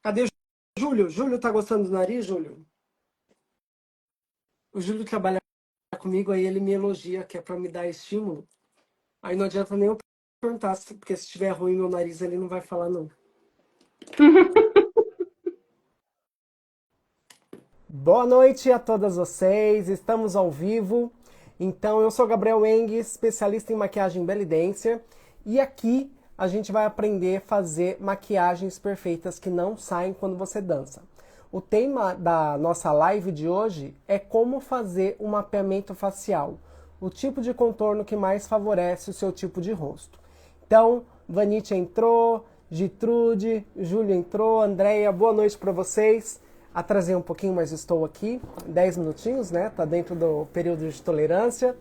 Cadê o Júlio? Júlio tá gostando do nariz, Júlio? O Júlio trabalha comigo, aí ele me elogia, que é pra me dar estímulo. Aí não adianta nem eu perguntar, porque se estiver ruim meu nariz, ele não vai falar não. Boa noite a todas vocês, estamos ao vivo. Então, eu sou Gabriel Eng, especialista em maquiagem Belly Dancer, e aqui a gente vai aprender a fazer maquiagens perfeitas que não saem quando você dança. O tema da nossa live de hoje é como fazer um mapeamento facial, o tipo de contorno que mais favorece o seu tipo de rosto. Então, Vanite entrou, Gitrude, Júlio entrou, Andréia, boa noite para vocês. Atrasei um pouquinho, mas estou aqui, 10 minutinhos, né? Tá dentro do período de tolerância.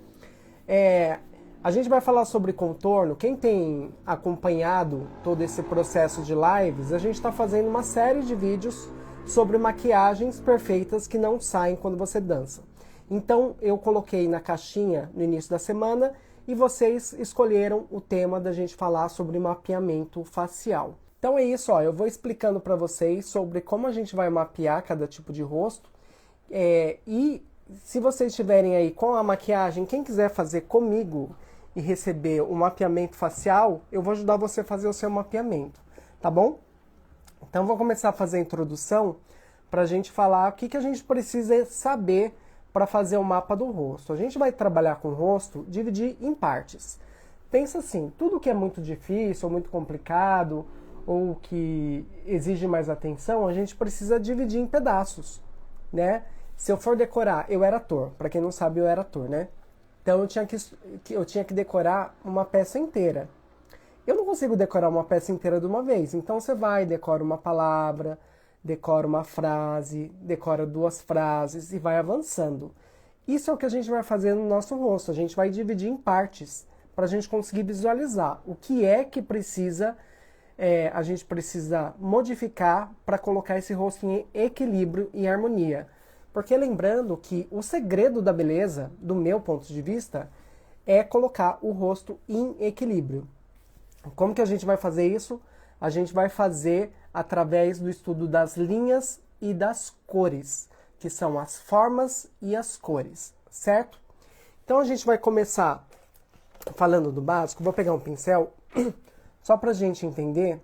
A gente vai falar sobre contorno. Quem tem acompanhado todo esse processo de lives, a gente está fazendo uma série de vídeos sobre maquiagens perfeitas que não saem quando você dança. Então eu coloquei na caixinha no início da semana e vocês escolheram o tema da gente falar sobre mapeamento facial. Então é isso, ó, eu vou explicando para vocês sobre como a gente vai mapear cada tipo de rosto. E se vocês estiverem aí com a maquiagem, quem quiser fazer comigo e receber o mapeamento facial, eu vou ajudar você a fazer o seu mapeamento, tá bom? Então vou começar a fazer a introdução para a gente falar o que a gente precisa saber para fazer o mapa do rosto. A gente vai trabalhar com o rosto, dividir em partes. Pensa assim, tudo que é muito difícil ou muito complicado ou que exige mais atenção, a gente precisa dividir em pedaços, né? Se eu for decorar, eu era ator, para quem não sabe, eu era ator, né? Então eu tinha que decorar uma peça inteira. Eu não consigo decorar uma peça inteira de uma vez, então você vai, decora uma palavra, decora uma frase, decora duas frases e vai avançando. Isso é o que a gente vai fazer no nosso rosto, a gente vai dividir em partes para a gente conseguir visualizar o que é que a gente precisa modificar para colocar esse rosto em equilíbrio e harmonia. Porque lembrando que o segredo da beleza, do meu ponto de vista, é colocar o rosto em equilíbrio. Como que a gente vai fazer isso? A gente vai fazer através do estudo das linhas e das cores, que são as formas e as cores, certo? Então a gente vai começar falando do básico. Vou pegar um pincel só para a gente entender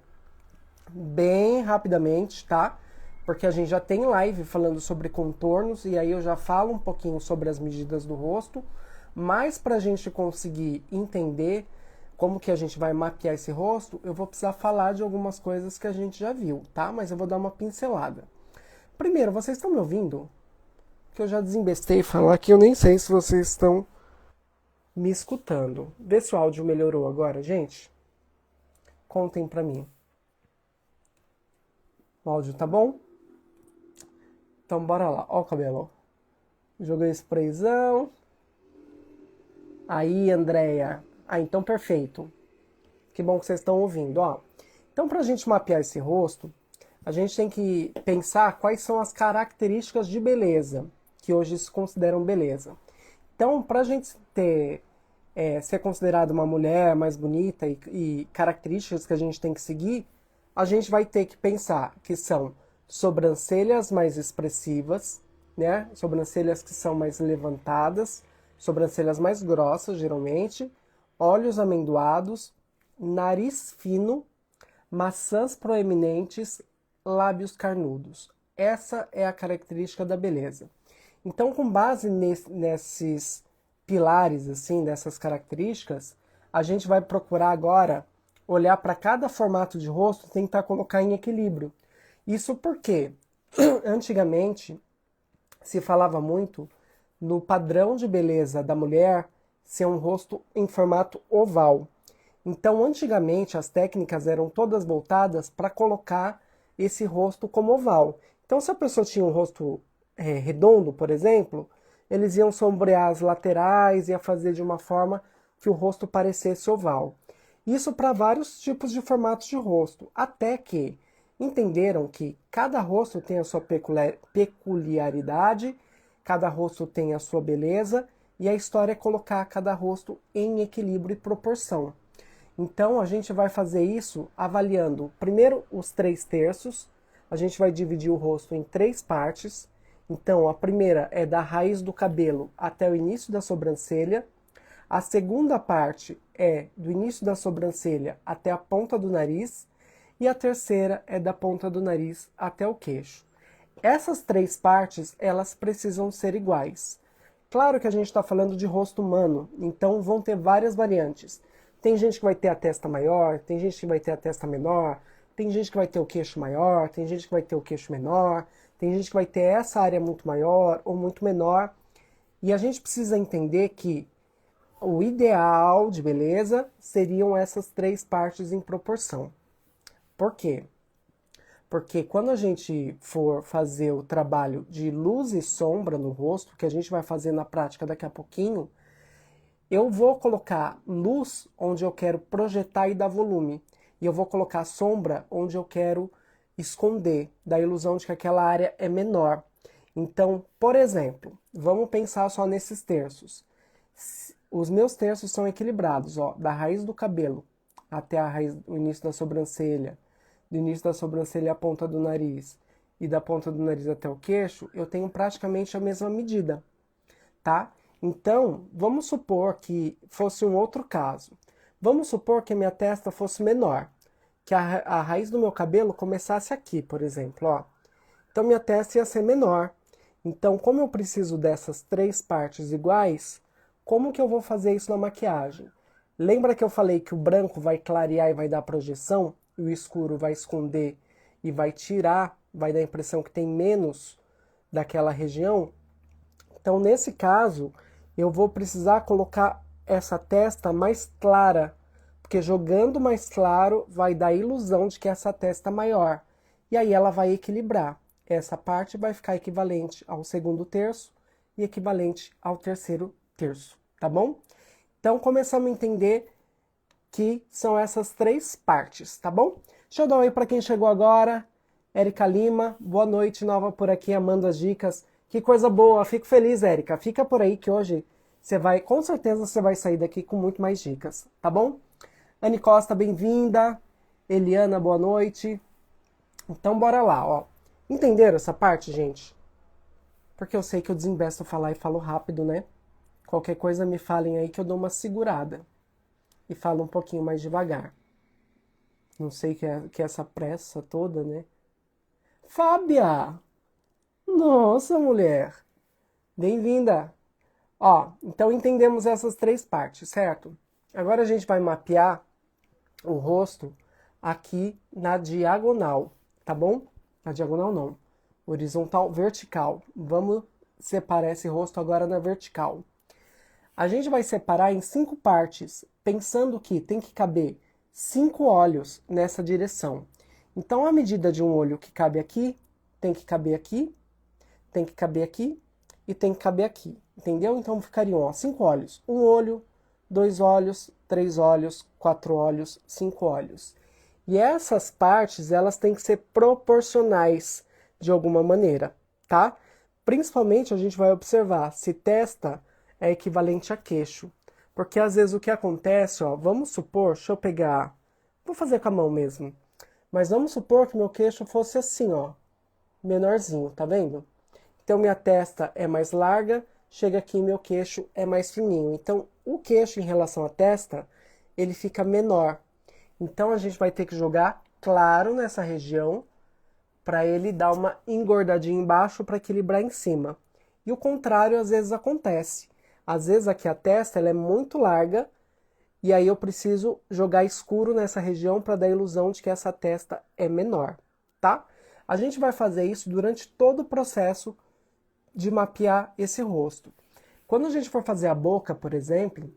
bem rapidamente, tá? Porque a gente já tem live falando sobre contornos e aí eu já falo um pouquinho sobre as medidas do rosto, mas para a gente conseguir entender como que a gente vai mapear esse rosto, eu vou precisar falar de algumas coisas que a gente já viu, tá? Mas eu vou dar uma pincelada. Primeiro, vocês estão me ouvindo? Que eu já desembestei falar que eu nem sei se vocês estão me escutando. Vê se o áudio melhorou agora, gente. Contem pra mim. O áudio tá bom? Então bora lá. Ó o cabelo. Joguei sprayzão. Aí, Andréia. Ah, então perfeito. Que bom que vocês estão ouvindo, ó. Então, pra gente mapear esse rosto, a gente tem que pensar quais são as características de beleza, que hoje se consideram beleza. Então, pra gente ser considerada uma mulher mais bonita e características que a gente tem que seguir, a gente vai ter que pensar que são sobrancelhas mais expressivas, né? Sobrancelhas que são mais levantadas, sobrancelhas mais grossas, geralmente, olhos amendoados, nariz fino, maçãs proeminentes, lábios carnudos. Essa é a característica da beleza. Então, com base nesses pilares, assim, dessas características, a gente vai procurar agora olhar para cada formato de rosto e tentar colocar em equilíbrio. Isso porque, antigamente, se falava muito no padrão de beleza da mulher ser um rosto em formato oval. Então, antigamente, as técnicas eram todas voltadas para colocar esse rosto como oval. Então, se a pessoa tinha um rosto redondo, por exemplo, eles iam sombrear as laterais, ia fazer de uma forma que o rosto parecesse oval. Isso para vários tipos de formatos de rosto, até que entenderam que cada rosto tem a sua peculiaridade, cada rosto tem a sua beleza, e a história é colocar cada rosto em equilíbrio e proporção. Então a gente vai fazer isso avaliando primeiro os 3 terços, a gente vai dividir o rosto em 3 partes. Então, a primeira é da raiz do cabelo até o início da sobrancelha. A segunda parte é do início da sobrancelha até a ponta do nariz. E a terceira é da ponta do nariz até o queixo. Essas 3 partes, elas precisam ser iguais. Claro que a gente está falando de rosto humano, então vão ter várias variantes. Tem gente que vai ter a testa maior, tem gente que vai ter a testa menor, tem gente que vai ter o queixo maior, tem gente que vai ter o queixo menor, tem gente que vai ter essa área muito maior ou muito menor. E a gente precisa entender que o ideal de beleza seriam essas 3 partes em proporção. Por quê? Porque quando a gente for fazer o trabalho de luz e sombra no rosto, que a gente vai fazer na prática daqui a pouquinho, eu vou colocar luz onde eu quero projetar e dar volume. E eu vou colocar sombra onde eu quero esconder, da ilusão de que aquela área é menor. Então, por exemplo, vamos pensar só nesses terços. Os meus terços são equilibrados, ó, da raiz do cabelo até o início da sobrancelha, do início da sobrancelha à ponta do nariz e da ponta do nariz até o queixo, eu tenho praticamente a mesma medida, tá? Então, vamos supor que fosse um outro caso. Vamos supor que a minha testa fosse menor, que a raiz do meu cabelo começasse aqui, por exemplo, ó. Então, minha testa ia ser menor. Então, como eu preciso dessas 3 partes iguais, como que eu vou fazer isso na maquiagem? Lembra que eu falei que o branco vai clarear e vai dar projeção? E o escuro vai esconder e vai tirar, vai dar a impressão que tem menos daquela região? Então, nesse caso, eu vou precisar colocar essa testa mais clara, porque jogando mais claro vai dar a ilusão de que essa testa é maior. E aí ela vai equilibrar. Essa parte vai ficar equivalente ao segundo terço e equivalente ao terceiro terço, tá bom? Então, começamos a entender que são essas 3 partes, tá bom? Deixa eu dar um oi para quem chegou agora. Érica Lima, boa noite, nova por aqui, amando as dicas. Que coisa boa, fico feliz, Érica. Fica por aí que hoje você vai, com certeza você vai sair daqui com muito mais dicas, tá bom? Anne Costa, bem-vinda. Eliana, boa noite. Então, bora lá, ó. Entenderam essa parte, gente? Porque eu sei que eu desembesto falar e falo rápido, né? Qualquer coisa me falem aí que eu dou uma segurada e falo um pouquinho mais devagar. Não sei que é essa pressa toda, né? Fábia! Nossa, mulher! Bem-vinda! Ó, então entendemos essas 3 partes, certo? Agora a gente vai mapear o rosto aqui na diagonal, tá bom? Na diagonal não, horizontal, vertical. Vamos separar esse rosto agora na vertical. A gente vai separar em 5 partes, pensando que tem que caber 5 olhos nessa direção. Então, a medida de um olho que cabe aqui, tem que caber aqui, tem que caber aqui e tem que caber aqui. Entendeu? Então, ficariam, ó, 5 olhos. 1 olho, 2 olhos, 3 olhos, 4 olhos, 5 olhos. E essas partes, elas têm que ser proporcionais de alguma maneira, tá? Principalmente, a gente vai observar se testa é equivalente a queixo. Porque às vezes o que acontece, ó, vamos supor, deixa eu pegar, vou fazer com a mão mesmo, mas vamos supor que meu queixo fosse assim, ó, menorzinho, tá vendo? Então minha testa é mais larga, chega aqui e meu queixo é mais fininho. Então o queixo em relação à testa, ele fica menor. Então a gente vai ter que jogar claro nessa região para ele dar uma engordadinha embaixo para equilibrar em cima. E o contrário às vezes acontece. Às vezes aqui a testa ela é muito larga e aí eu preciso jogar escuro nessa região para dar a ilusão de que essa testa é menor, tá? A gente vai fazer isso durante todo o processo de mapear esse rosto. Quando a gente for fazer a boca, por exemplo,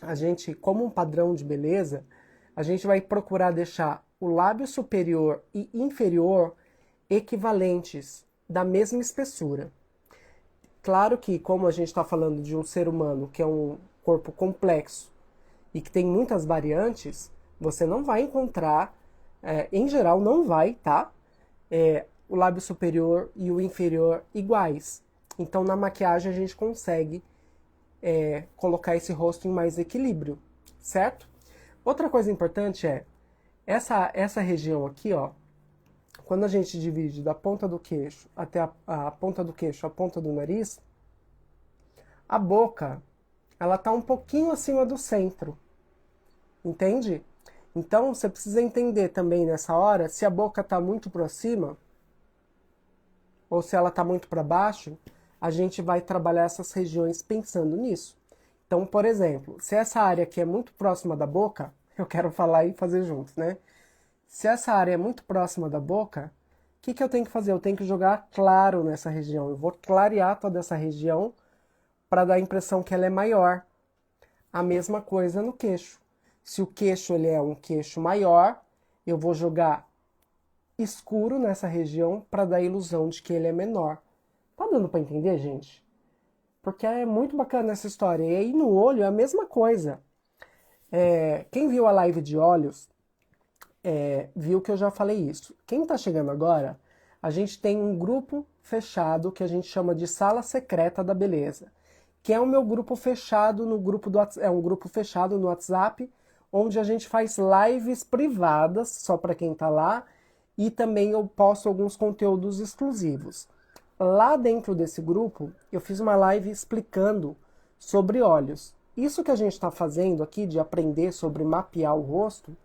a gente, como um padrão de beleza, a gente vai procurar deixar o lábio superior e inferior equivalentes, da mesma espessura. Claro que, como a gente está falando de um ser humano que é um corpo complexo e que tem muitas variantes, você não vai encontrar, em geral não vai, tá? O lábio superior e o inferior iguais. Então na maquiagem a gente consegue colocar esse rosto em mais equilíbrio, certo? Outra coisa importante é essa região aqui, ó, quando a gente divide da ponta do queixo até a ponta do queixo, a ponta do nariz, a boca, ela tá um pouquinho acima do centro, entende? Então, você precisa entender também nessa hora se a boca tá muito para cima ou se ela tá muito para baixo, a gente vai trabalhar essas regiões pensando nisso. Então, por exemplo, se essa área aqui é muito próxima da boca, eu quero falar e fazer juntos, né? Se essa área é muito próxima da boca, o que eu tenho que fazer? Eu tenho que jogar claro nessa região. Eu vou clarear toda essa região para dar a impressão que ela é maior. A mesma coisa no queixo. Se o queixo ele é um queixo maior, eu vou jogar escuro nessa região para dar a ilusão de que ele é menor. Tá dando para entender, gente? Porque é muito bacana essa história. E aí no olho é a mesma coisa. Quem viu a live de olhos, viu que eu já falei isso. Quem está chegando agora, a gente tem um grupo fechado que a gente chama de Sala Secreta da Beleza, que é o meu grupo fechado no grupo do é um grupo fechado no WhatsApp, onde a gente faz lives privadas só para quem está lá, e também eu posto alguns conteúdos exclusivos. Lá dentro desse grupo, eu fiz uma live explicando sobre olhos. Isso que a gente está fazendo aqui de aprender sobre mapear o rosto,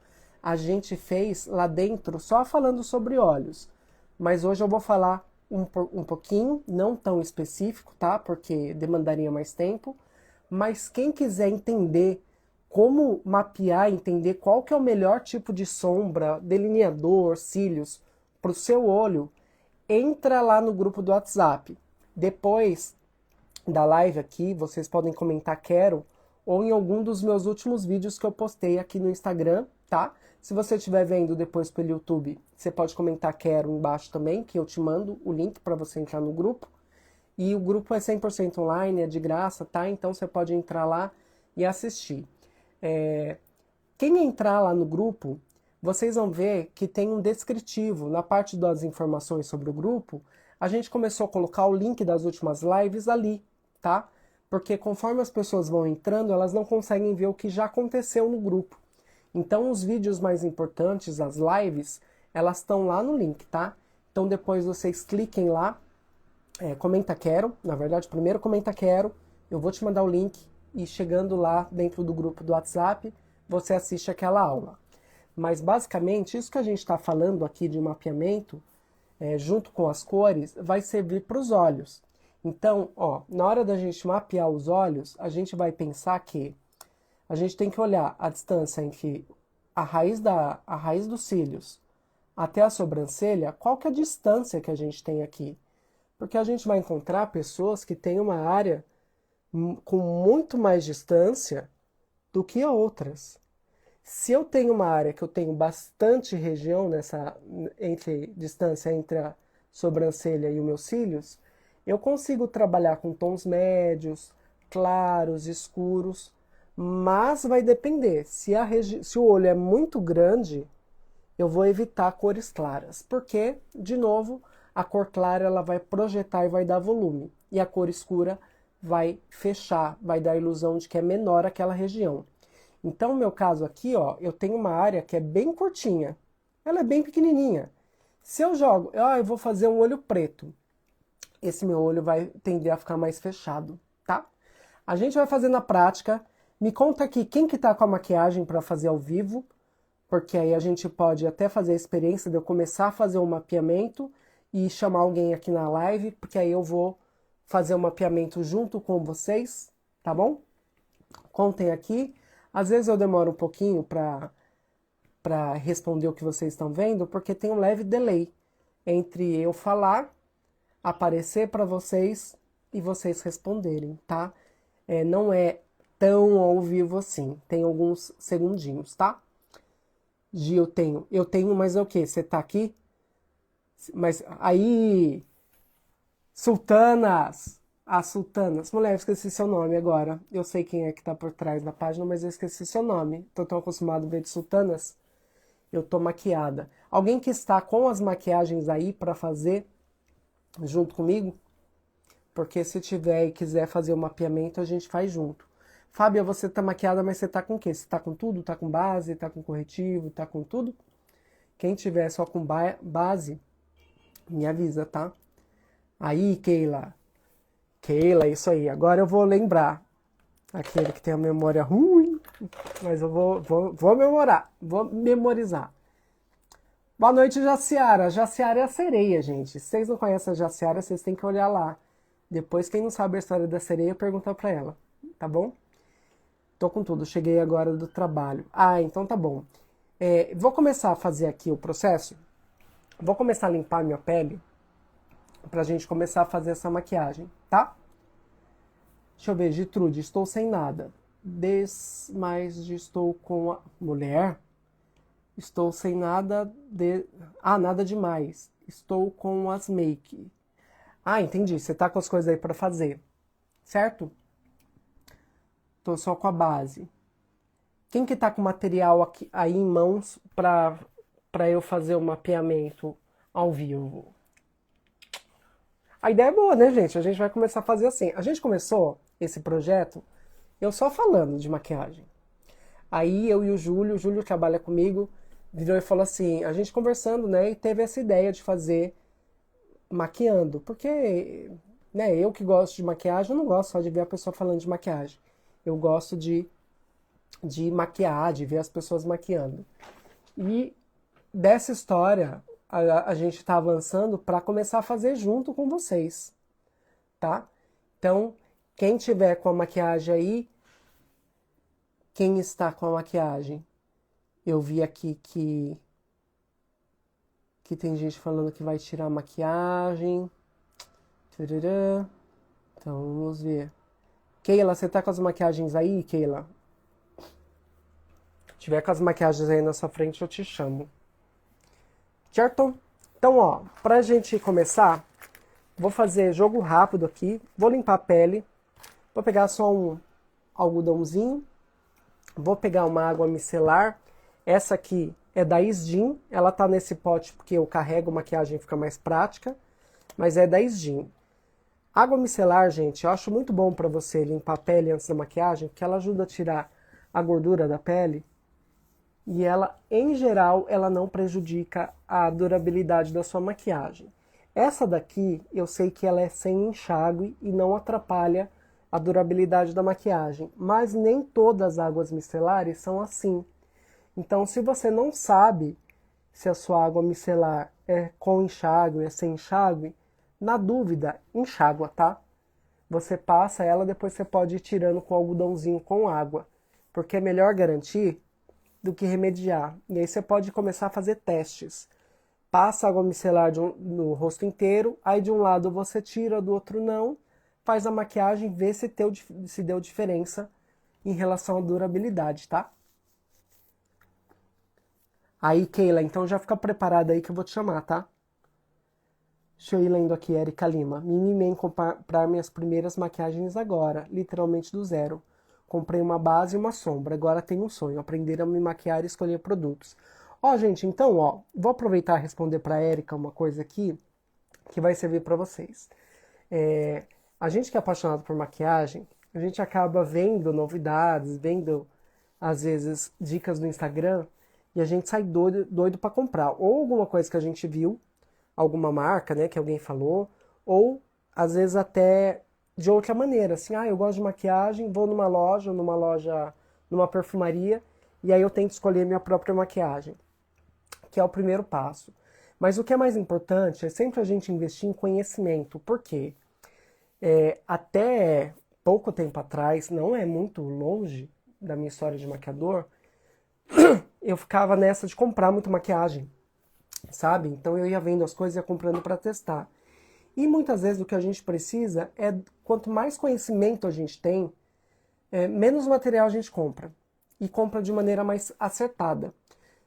a gente fez lá dentro só falando sobre olhos. Mas hoje eu vou falar um pouquinho, não tão específico, tá? Porque demandaria mais tempo. Mas quem quiser entender como mapear, entender qual que é o melhor tipo de sombra, delineador, cílios para o seu olho, entra lá no grupo do WhatsApp. Depois da live aqui, vocês podem comentar quero ou em algum dos meus últimos vídeos que eu postei aqui no Instagram, tá? Se você estiver vendo depois pelo YouTube, você pode comentar quero embaixo também, que eu te mando o link para você entrar no grupo. E o grupo é 100% online, é de graça, tá? Então você pode entrar lá e assistir. Quem entrar lá no grupo, vocês vão ver que tem um descritivo. Na parte das informações sobre o grupo, a gente começou a colocar o link das últimas lives ali, tá? Porque conforme as pessoas vão entrando, elas não conseguem ver o que já aconteceu no grupo. Então, os vídeos mais importantes, as lives, elas estão lá no link, tá? Então, depois vocês cliquem lá, comenta quero, na verdade, primeiro comenta quero, eu vou te mandar o link e chegando lá dentro do grupo do WhatsApp, você assiste aquela aula. Mas, basicamente, isso que a gente está falando aqui de mapeamento, junto com as cores, vai servir para os olhos. Então, ó, na hora da gente mapear os olhos, a gente vai pensar que a gente tem que olhar a distância entre a raiz dos cílios até a sobrancelha, qual que é a distância que a gente tem aqui. Porque a gente vai encontrar pessoas que têm uma área com muito mais distância do que outras. Se eu tenho uma área que eu tenho bastante região distância entre a sobrancelha e os meus cílios, eu consigo trabalhar com tons médios, claros, escuros, mas vai depender. Se o olho é muito grande, eu vou evitar cores claras, porque, de novo, a cor clara ela vai projetar e vai dar volume, e a cor escura vai fechar, vai dar a ilusão de que é menor aquela região. Então, no meu caso aqui, ó, eu tenho uma área que é bem curtinha, ela é bem pequenininha. Se eu jogo, eu vou fazer um olho preto, esse meu olho vai tender a ficar mais fechado, tá? A gente vai fazer na prática. Me conta aqui quem que tá com a maquiagem para fazer ao vivo, porque aí a gente pode até fazer a experiência de eu começar a fazer um mapeamento e chamar alguém aqui na live, porque aí eu vou fazer o mapeamento junto com vocês, tá bom? Contem aqui. Às vezes eu demoro um pouquinho para responder o que vocês estão vendo, porque tem um leve delay entre eu falar, aparecer para vocês e vocês responderem, tá? Não é tão ao vivo assim, tem alguns segundinhos, tá? Gi, eu tenho, mas é o quê? Você tá aqui? Mas aí, Sultanas, as Sultanas, mulher, eu esqueci seu nome agora, eu sei quem é que tá por trás da página, mas eu esqueci seu nome, tô tão acostumado a ver de Sultanas, eu tô maquiada. Alguém que está com as maquiagens aí para fazer junto comigo? Porque se tiver e quiser fazer o mapeamento, a gente faz junto. Fábia, você tá maquiada, mas você tá com o quê? Você tá com tudo? Tá com base? Tá com corretivo? Tá com tudo? Quem tiver só com base, Me avisa, tá? Aí, Keila. Keila, isso aí. Agora eu vou lembrar. Aquele que tem a memória ruim. Mas eu vou memorar. Vou memorizar. Boa noite, Jaciara. Jaciara é a sereia, gente. Se vocês não conhecem a Jaciara, vocês têm que olhar lá. Depois, quem não sabe a história da sereia, pergunta pra ela. Tá bom? Tô com tudo. Cheguei agora do trabalho. Ah, então tá bom. Vou começar a fazer aqui o processo. Vou começar a limpar minha pele pra gente começar a fazer essa maquiagem, tá? Deixa eu ver, Gertrude, estou sem nada. Mas estou com a mulher. Estou sem nada de... Ah, nada demais. Estou com as make. Ah, entendi. Você tá com as coisas aí pra fazer. Certo? Tô só com a base. Quem que tá com material aqui, aí em mãos pra eu fazer o mapeamento ao vivo? A ideia é boa, né, gente? A gente vai começar a fazer assim. A gente começou esse projeto eu só falando de maquiagem. Aí eu e o Júlio trabalha comigo, virou e falou assim, a gente conversando, né, e teve essa ideia de fazer maquiando, porque, né, eu que gosto de maquiagem, eu não gosto só de ver a pessoa falando de maquiagem. Eu gosto de maquiar, de ver as pessoas maquiando. E dessa história, a gente está avançando para começar a fazer junto com vocês, tá? Então, quem tiver com a maquiagem aí, quem está com a maquiagem? Eu vi aqui que tem gente falando que vai tirar a maquiagem. Tcharam. Então, vamos ver. Keila, você tá com as maquiagens aí, Keila? Se tiver com as maquiagens aí na sua frente, eu te chamo. Certo? Então, ó, pra gente começar, vou fazer jogo rápido aqui. Vou limpar a pele. Vou pegar só um algodãozinho. Vou pegar uma água micelar. Essa aqui é da Isdin. Ela tá nesse pote porque eu carrego maquiagem e fica mais prática. Mas é da Isdin. Água micelar, gente, eu acho muito bom para você limpar a pele antes da maquiagem, porque ela ajuda a tirar a gordura da pele. E ela, em geral, ela não prejudica a durabilidade da sua maquiagem. Essa daqui, eu sei que ela é sem enxágue e não atrapalha a durabilidade da maquiagem. Mas nem todas as águas micelares são assim. Então, se você não sabe se a sua água micelar é com enxágue ou é sem enxágue, na dúvida, enxágua, tá? Você passa ela, depois você pode ir tirando com algodãozinho com água. Porque é melhor garantir do que remediar. E aí você pode começar a fazer testes. Passa água micelar no rosto inteiro, aí de um lado você tira, do outro não. Faz a maquiagem, vê se deu diferença em relação à durabilidade, tá? Aí, Keila, então já fica preparada aí que eu vou te chamar, tá? Deixa eu ir lendo aqui, Erika Lima. Me mimei em comprar minhas primeiras maquiagens agora, literalmente do zero. Comprei uma base e uma sombra. Agora tenho um sonho, aprender a me maquiar e escolher produtos. Ó, gente, então, ó, vou aproveitar e responder pra Erika uma coisa aqui que vai servir pra vocês. A gente que é apaixonado por maquiagem, a gente acaba vendo novidades, vendo, às vezes, dicas no Instagram, e a gente sai doido para comprar. Ou alguma coisa que a gente viu, alguma marca, né, que alguém falou, ou às vezes até de outra maneira, assim, eu gosto de maquiagem, vou numa perfumaria, e aí eu tento escolher minha própria maquiagem, que é o primeiro passo. Mas o que é mais importante é sempre a gente investir em conhecimento. Por quê? Até pouco tempo atrás, não é muito longe da minha história de maquiador, eu ficava nessa de comprar muito maquiagem, sabe? Então eu ia vendo as coisas e ia comprando para testar. E muitas vezes o que a gente precisa é, quanto mais conhecimento a gente tem, menos material a gente compra. E compra de maneira mais acertada.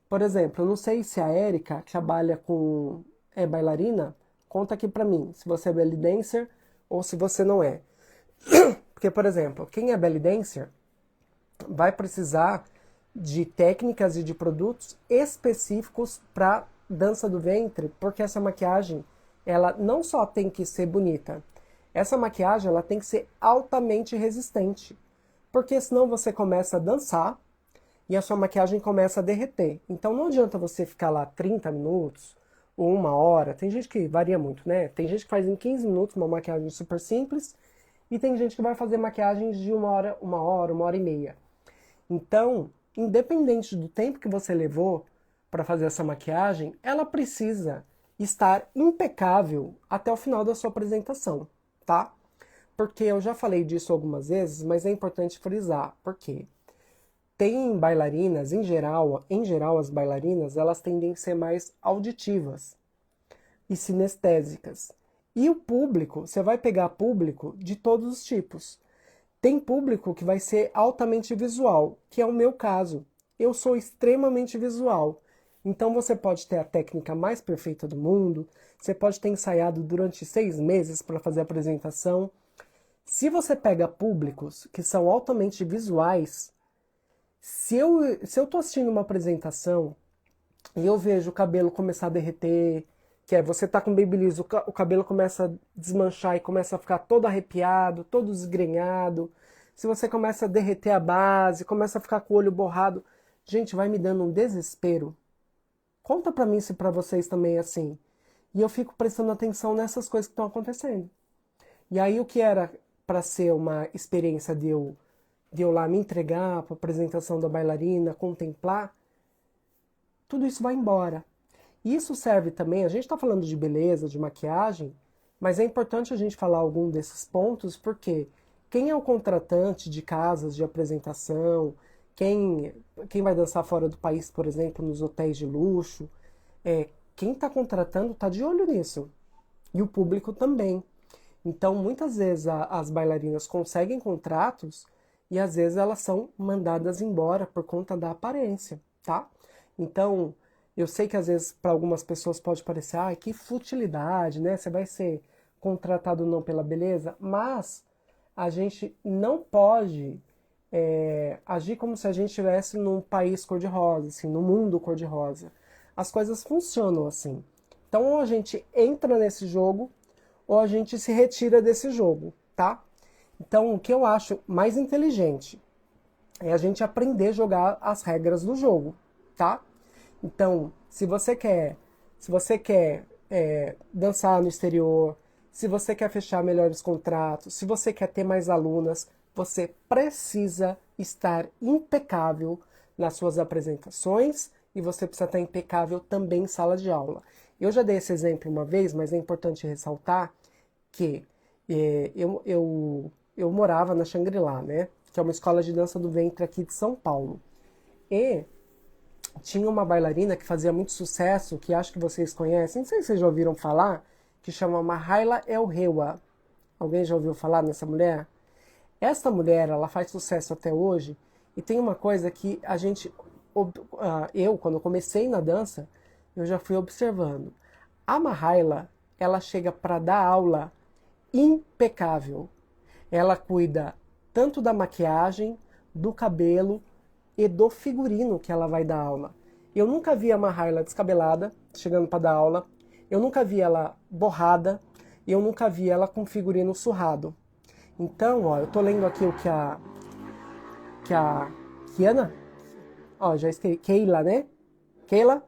Por exemplo, eu não sei se a Erika, que trabalha com bailarina, conta aqui pra mim, se você é belly dancer ou se você não é. Porque, por exemplo, quem é belly dancer vai precisar de técnicas e de produtos específicos para dança do ventre, porque essa maquiagem, ela não só tem que ser bonita, essa maquiagem ela tem que ser altamente resistente, porque senão você começa a dançar e a sua maquiagem começa a derreter. Então não adianta você ficar lá 30 minutos ou 1 hora. Tem gente que varia muito, né? Tem gente que faz em 15 minutos uma maquiagem super simples e tem gente que vai fazer maquiagens de 1 hora, 1 hora e meia. Então, independente do tempo que você levou para fazer essa maquiagem, ela precisa estar impecável até o final da sua apresentação, tá? Porque eu já falei disso algumas vezes, mas é importante frisar, porque tem bailarinas, em geral as bailarinas, elas tendem a ser mais auditivas e sinestésicas. E o público, você vai pegar público de todos os tipos. Tem público que vai ser altamente visual, que é o meu caso. Eu sou extremamente visual. Então você pode ter a técnica mais perfeita do mundo, você pode ter ensaiado durante 6 meses para fazer a apresentação. Se você pega públicos que são altamente visuais, se eu tô assistindo uma apresentação e eu vejo o cabelo começar a derreter, que é você tá com babyliss, o cabelo começa a desmanchar e começa a ficar todo arrepiado, todo desgrenhado. Se você começa a derreter a base, começa a ficar com o olho borrado, gente, vai me dando um desespero. Conta pra mim se pra vocês também é assim. E eu fico prestando atenção nessas coisas que estão acontecendo. E aí o que era para ser uma experiência de eu lá me entregar para a apresentação da bailarina, contemplar, tudo isso vai embora. E isso serve também, a gente está falando de beleza, de maquiagem, mas é importante a gente falar algum desses pontos, porque quem é o contratante de casas de apresentação, quem vai dançar fora do país, por exemplo, nos hotéis de luxo, quem está contratando está de olho nisso. E o público também. Então, muitas vezes as bailarinas conseguem contratos e às vezes elas são mandadas embora por conta da aparência, tá? Então, eu sei que às vezes para algumas pessoas pode parecer, que futilidade, né? Você vai ser contratado não pela beleza, mas a gente não pode agir como se a gente estivesse num país cor-de-rosa, assim, num mundo cor-de-rosa. As coisas funcionam assim. Então, ou a gente entra nesse jogo, ou a gente se retira desse jogo, tá? Então, o que eu acho mais inteligente é a gente aprender a jogar as regras do jogo, tá? Então, se você quer dançar no exterior, se você quer fechar melhores contratos, se você quer ter mais alunas, você precisa estar impecável nas suas apresentações e você precisa estar impecável também em sala de aula. Eu já dei esse exemplo uma vez, mas é importante ressaltar que eu morava na Shangri-La, né? Que é uma escola de dança do ventre aqui de São Paulo. E tinha uma bailarina que fazia muito sucesso, que acho que vocês conhecem, não sei se vocês já ouviram falar, que chama Mahaila El Rewa. Alguém já ouviu falar nessa mulher? Essa mulher, ela faz sucesso até hoje, e tem uma coisa que eu, quando comecei na dança, eu já fui observando. A Mahaila, ela chega para dar aula impecável. Ela cuida tanto da maquiagem, do cabelo e do figurino que ela vai dar aula. Eu nunca vi a Mahaila descabelada, chegando para dar aula. Eu nunca vi ela borrada. E eu nunca vi ela com figurino surrado. Então, ó, eu tô lendo aqui o que a Kiana, ó, já escrevi, Keila, né? Keila,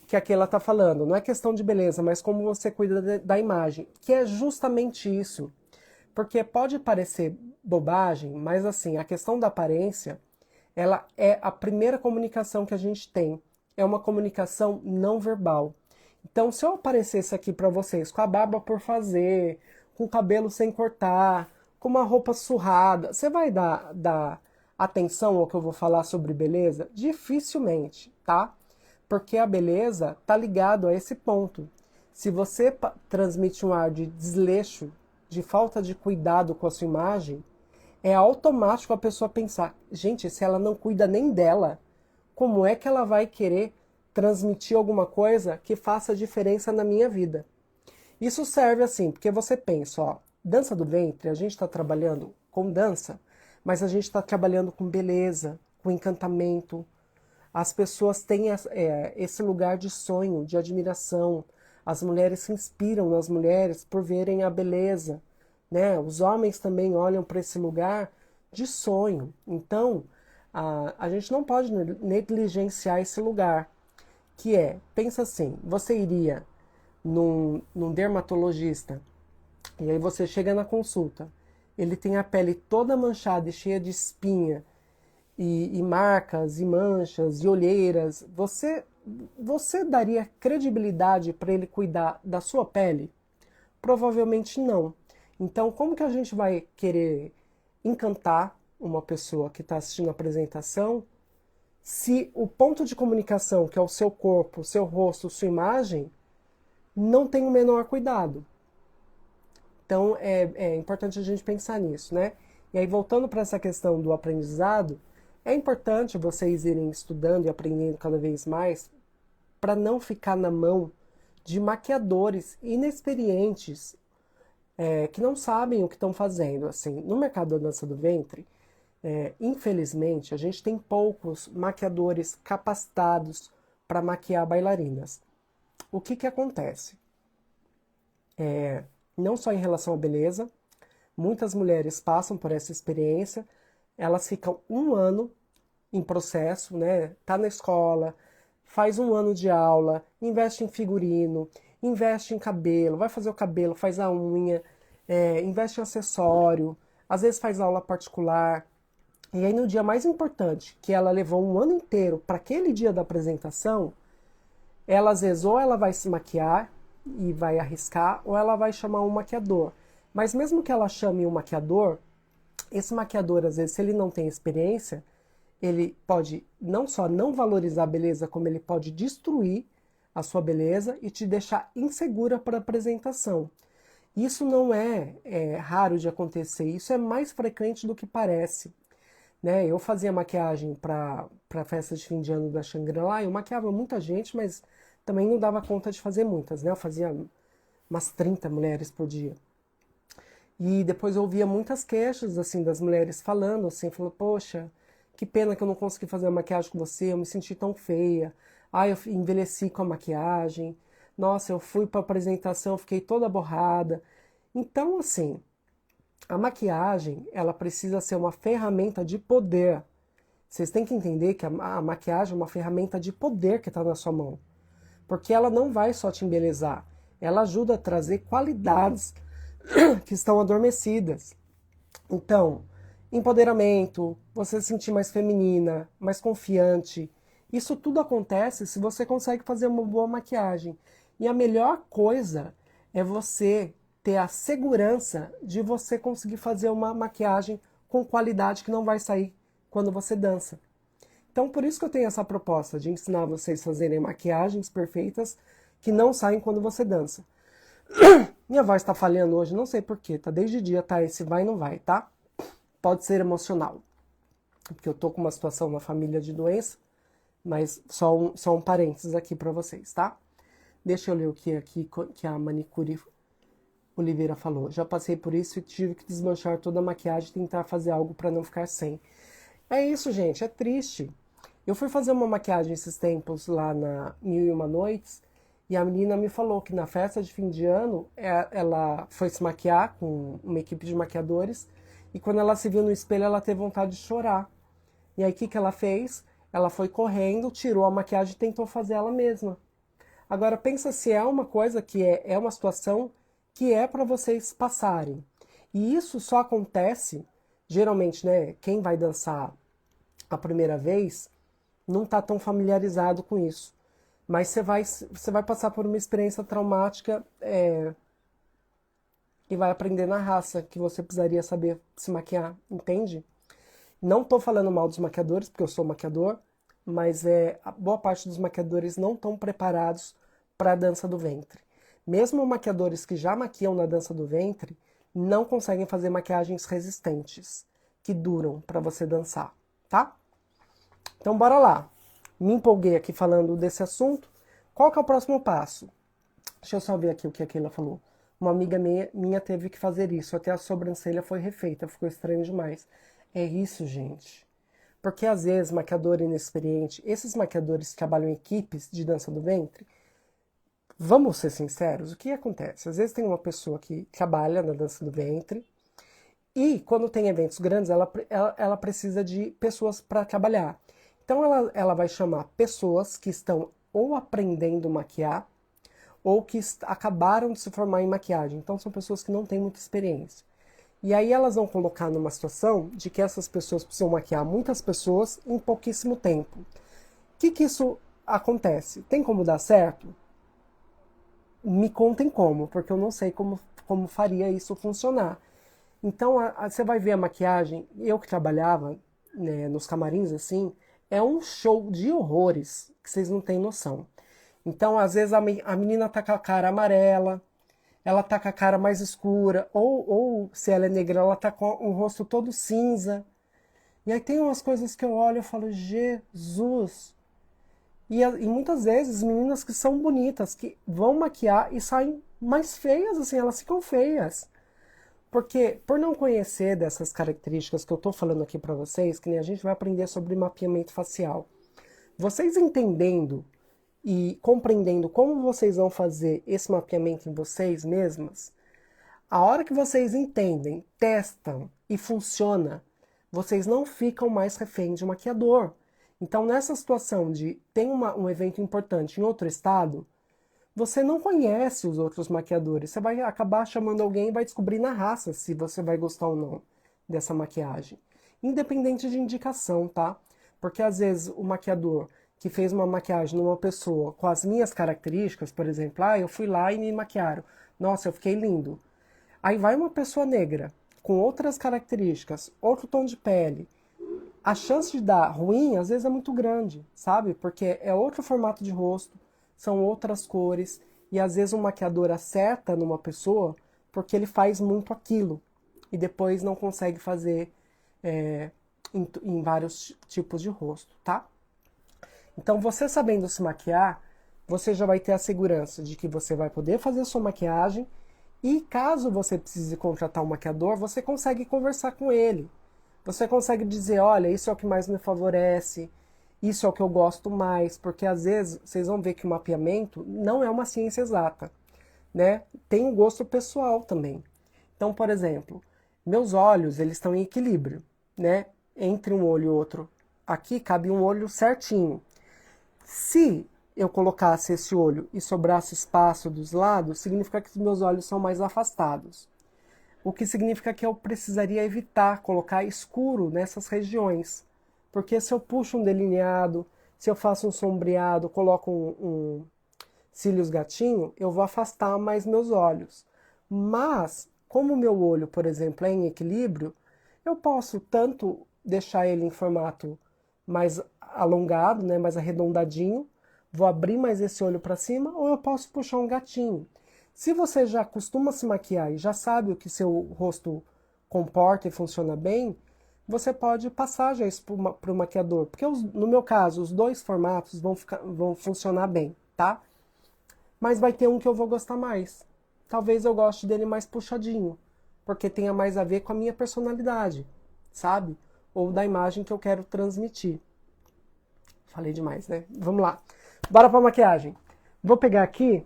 que a Keila tá falando. Não é questão de beleza, mas como você cuida da imagem. Que é justamente isso. Porque pode parecer bobagem, mas assim, a questão da aparência, ela é a primeira comunicação que a gente tem. É uma comunicação não verbal. Então, se eu aparecesse aqui para vocês com a barba por fazer, com o cabelo sem cortar, com uma roupa surrada, você vai dar atenção ao que eu vou falar sobre beleza? Dificilmente, tá? Porque a beleza tá ligado a esse ponto. Se você transmite um ar de desleixo, de falta de cuidado com a sua imagem, é automático a pessoa pensar, gente, se ela não cuida nem dela, como é que ela vai querer transmitir alguma coisa que faça diferença na minha vida? Isso serve assim, porque você pensa, ó, dança do ventre, a gente está trabalhando com dança, mas a gente está trabalhando com beleza, com encantamento. As pessoas têm esse lugar de sonho, de admiração. As mulheres se inspiram nas mulheres por verem a beleza, né? Os homens também olham para esse lugar de sonho. Então, a gente não pode negligenciar esse lugar. que é, pensa assim, você iria num dermatologista, e aí você chega na consulta, ele tem a pele toda manchada e cheia de espinha, e marcas, e manchas, e olheiras, você daria credibilidade para ele cuidar da sua pele? Provavelmente não. Então, como que a gente vai querer encantar uma pessoa que está assistindo a apresentação se o ponto de comunicação, que é o seu corpo, o seu rosto, sua imagem, não tem o menor cuidado? Então, é importante a gente pensar nisso, né? E aí, voltando para essa questão do aprendizado, é importante vocês irem estudando e aprendendo cada vez mais para não ficar na mão de maquiadores inexperientes, que não sabem o que estão fazendo. Assim, no mercado da dança do ventre, infelizmente, a gente tem poucos maquiadores capacitados para maquiar bailarinas. O que que acontece? Não só em relação à beleza, muitas mulheres passam por essa experiência, elas ficam um ano em processo, né? Tá na escola, faz um ano de aula, investe em figurino, investe em cabelo, vai fazer o cabelo, faz a unha, investe em acessório, às vezes faz aula particular. E aí no dia mais importante, que ela levou um ano inteiro para aquele dia da apresentação, ela às vezes ou ela vai se maquiar e vai arriscar, ou ela vai chamar um maquiador. Mas mesmo que ela chame um maquiador, esse maquiador, às vezes, se ele não tem experiência, ele pode não só não valorizar a beleza, como ele pode destruir a sua beleza e te deixar insegura para a apresentação. Isso não é raro de acontecer, isso é mais frequente do que parece. Né? Eu fazia maquiagem para a festa de fim de ano da Shangri-La, eu maquiava muita gente, mas também não dava conta de fazer muitas, né? Eu fazia umas 30 mulheres por dia. E depois eu ouvia muitas queixas, assim, das mulheres falando, assim, falando, poxa, que pena que eu não consegui fazer a maquiagem com você, eu me senti tão feia. Ah, eu envelheci com a maquiagem. Nossa, eu fui para a apresentação, fiquei toda borrada. Então, assim, a maquiagem, ela precisa ser uma ferramenta de poder. Vocês têm que entender que a maquiagem é uma ferramenta de poder que está na sua mão. Porque ela não vai só te embelezar, ela ajuda a trazer qualidades que estão adormecidas. Então, empoderamento, você se sentir mais feminina, mais confiante. Isso tudo acontece se você consegue fazer uma boa maquiagem. E a melhor coisa é você ter a segurança de você conseguir fazer uma maquiagem com qualidade que não vai sair quando você dança. Então, por isso que eu tenho essa proposta de ensinar vocês a fazerem maquiagens perfeitas que não saem quando você dança. Minha voz está falhando hoje, não sei porquê, tá? Desde o dia, tá? Esse vai e não vai, tá? Pode ser emocional, porque eu tô com uma situação na família de doença, mas só um parênteses aqui para vocês, tá? Deixa eu ler o que aqui que a manicure Oliveira falou. Já passei por isso e tive que desmanchar toda a maquiagem e tentar fazer algo para não ficar sem. É isso, gente, é triste. Eu fui fazer uma maquiagem esses tempos lá na Mil e Uma Noites e a menina me falou que na festa de fim de ano ela foi se maquiar com uma equipe de maquiadores e quando ela se viu no espelho ela teve vontade de chorar. E aí o que ela fez? Ela foi correndo, tirou a maquiagem e tentou fazer ela mesma. Agora pensa se é uma coisa que é uma situação que é para vocês passarem. E isso só acontece, geralmente, né, quem vai dançar a primeira vez não está tão familiarizado com isso. Mas você vai passar por uma experiência traumática e vai aprender na raça que você precisaria saber se maquiar, entende? Não estou falando mal dos maquiadores, porque eu sou maquiador, mas a boa parte dos maquiadores não estão preparados para a dança do ventre. Mesmo maquiadores que já maquiam na dança do ventre, não conseguem fazer maquiagens resistentes, que duram para você dançar, tá? Então bora lá. Me empolguei aqui falando desse assunto. Qual que é o próximo passo? Deixa eu só ver aqui o que a Keila falou. Uma amiga minha teve que fazer isso, até a sobrancelha foi refeita, ficou estranho demais. É isso, gente. Porque às vezes, maquiador inexperiente, esses maquiadores que trabalham em equipes de dança do ventre, vamos ser sinceros, o que acontece? Às vezes tem uma pessoa que trabalha na dança do ventre e quando tem eventos grandes, ela precisa de pessoas para trabalhar. Então ela vai chamar pessoas que estão ou aprendendo a maquiar, ou que acabaram de se formar em maquiagem. Então são pessoas que não têm muita experiência. E aí elas vão colocar numa situação de que essas pessoas precisam maquiar muitas pessoas em pouquíssimo tempo. O que isso acontece? Tem como dar certo? Me contem como, porque eu não sei como faria isso funcionar. Então você vai ver a maquiagem, eu que trabalhava, né, nos camarins assim, é um show de horrores que vocês não têm noção. Então às vezes a menina tá com a cara amarela, ela tá com a cara mais escura, ou se ela é negra, ela tá com o rosto todo cinza. E aí tem umas coisas que eu olho e falo, Jesus! E muitas vezes meninas que são bonitas, que vão maquiar e saem mais feias, assim, elas ficam feias. Porque, por não conhecer dessas características que eu tô falando aqui pra vocês, que nem a gente vai aprender sobre mapeamento facial. Vocês entendendo e compreendendo como vocês vão fazer esse mapeamento em vocês mesmas, a hora que vocês entendem, testam e funciona, vocês não ficam mais refém de maquiador. Então, nessa situação de tem um evento importante em outro estado, você não conhece os outros maquiadores. Você vai acabar chamando alguém e vai descobrir na raça se você vai gostar ou não dessa maquiagem. Independente de indicação, tá? Porque às vezes o maquiador que fez uma maquiagem numa pessoa com as minhas características, por exemplo, eu fui lá e me maquiaram. Nossa, eu fiquei lindo. Aí vai uma pessoa negra, com outras características, outro tom de pele. A chance de dar ruim, às vezes, é muito grande, sabe? Porque é outro formato de rosto, são outras cores, e às vezes um maquiador acerta numa pessoa porque ele faz muito aquilo, e depois não consegue fazer em vários tipos de rosto, tá? Então, você sabendo se maquiar, você já vai ter a segurança de que você vai poder fazer sua maquiagem e caso você precise contratar um maquiador, você consegue conversar com ele. Você consegue dizer, olha, isso é o que mais me favorece, isso é o que eu gosto mais, porque às vezes vocês vão ver que o mapeamento não é uma ciência exata, né? Tem um gosto pessoal também. Então, por exemplo, meus olhos, eles estão em equilíbrio, né? Entre um olho e outro. Aqui cabe um olho certinho. Se eu colocasse esse olho e sobrasse espaço dos lados, significa que os meus olhos são mais afastados. O que significa que eu precisaria evitar colocar escuro nessas regiões. Porque se eu puxo um delineado, se eu faço um sombreado, coloco um cílios gatinho, eu vou afastar mais meus olhos. Mas, como o meu olho, por exemplo, é em equilíbrio, eu posso tanto deixar ele em formato mais alongado, né, mais arredondadinho, vou abrir mais esse olho para cima, ou eu posso puxar um gatinho. Se você já costuma se maquiar e já sabe o que seu rosto comporta e funciona bem, você pode passar já isso para o maquiador. Porque no meu caso, os dois formatos vão funcionar bem, tá? Mas vai ter um que eu vou gostar mais. Talvez eu goste dele mais puxadinho, porque tenha mais a ver com a minha personalidade, sabe? Ou da imagem que eu quero transmitir. Falei demais, né? Vamos lá. Bora pra maquiagem. Vou pegar aqui.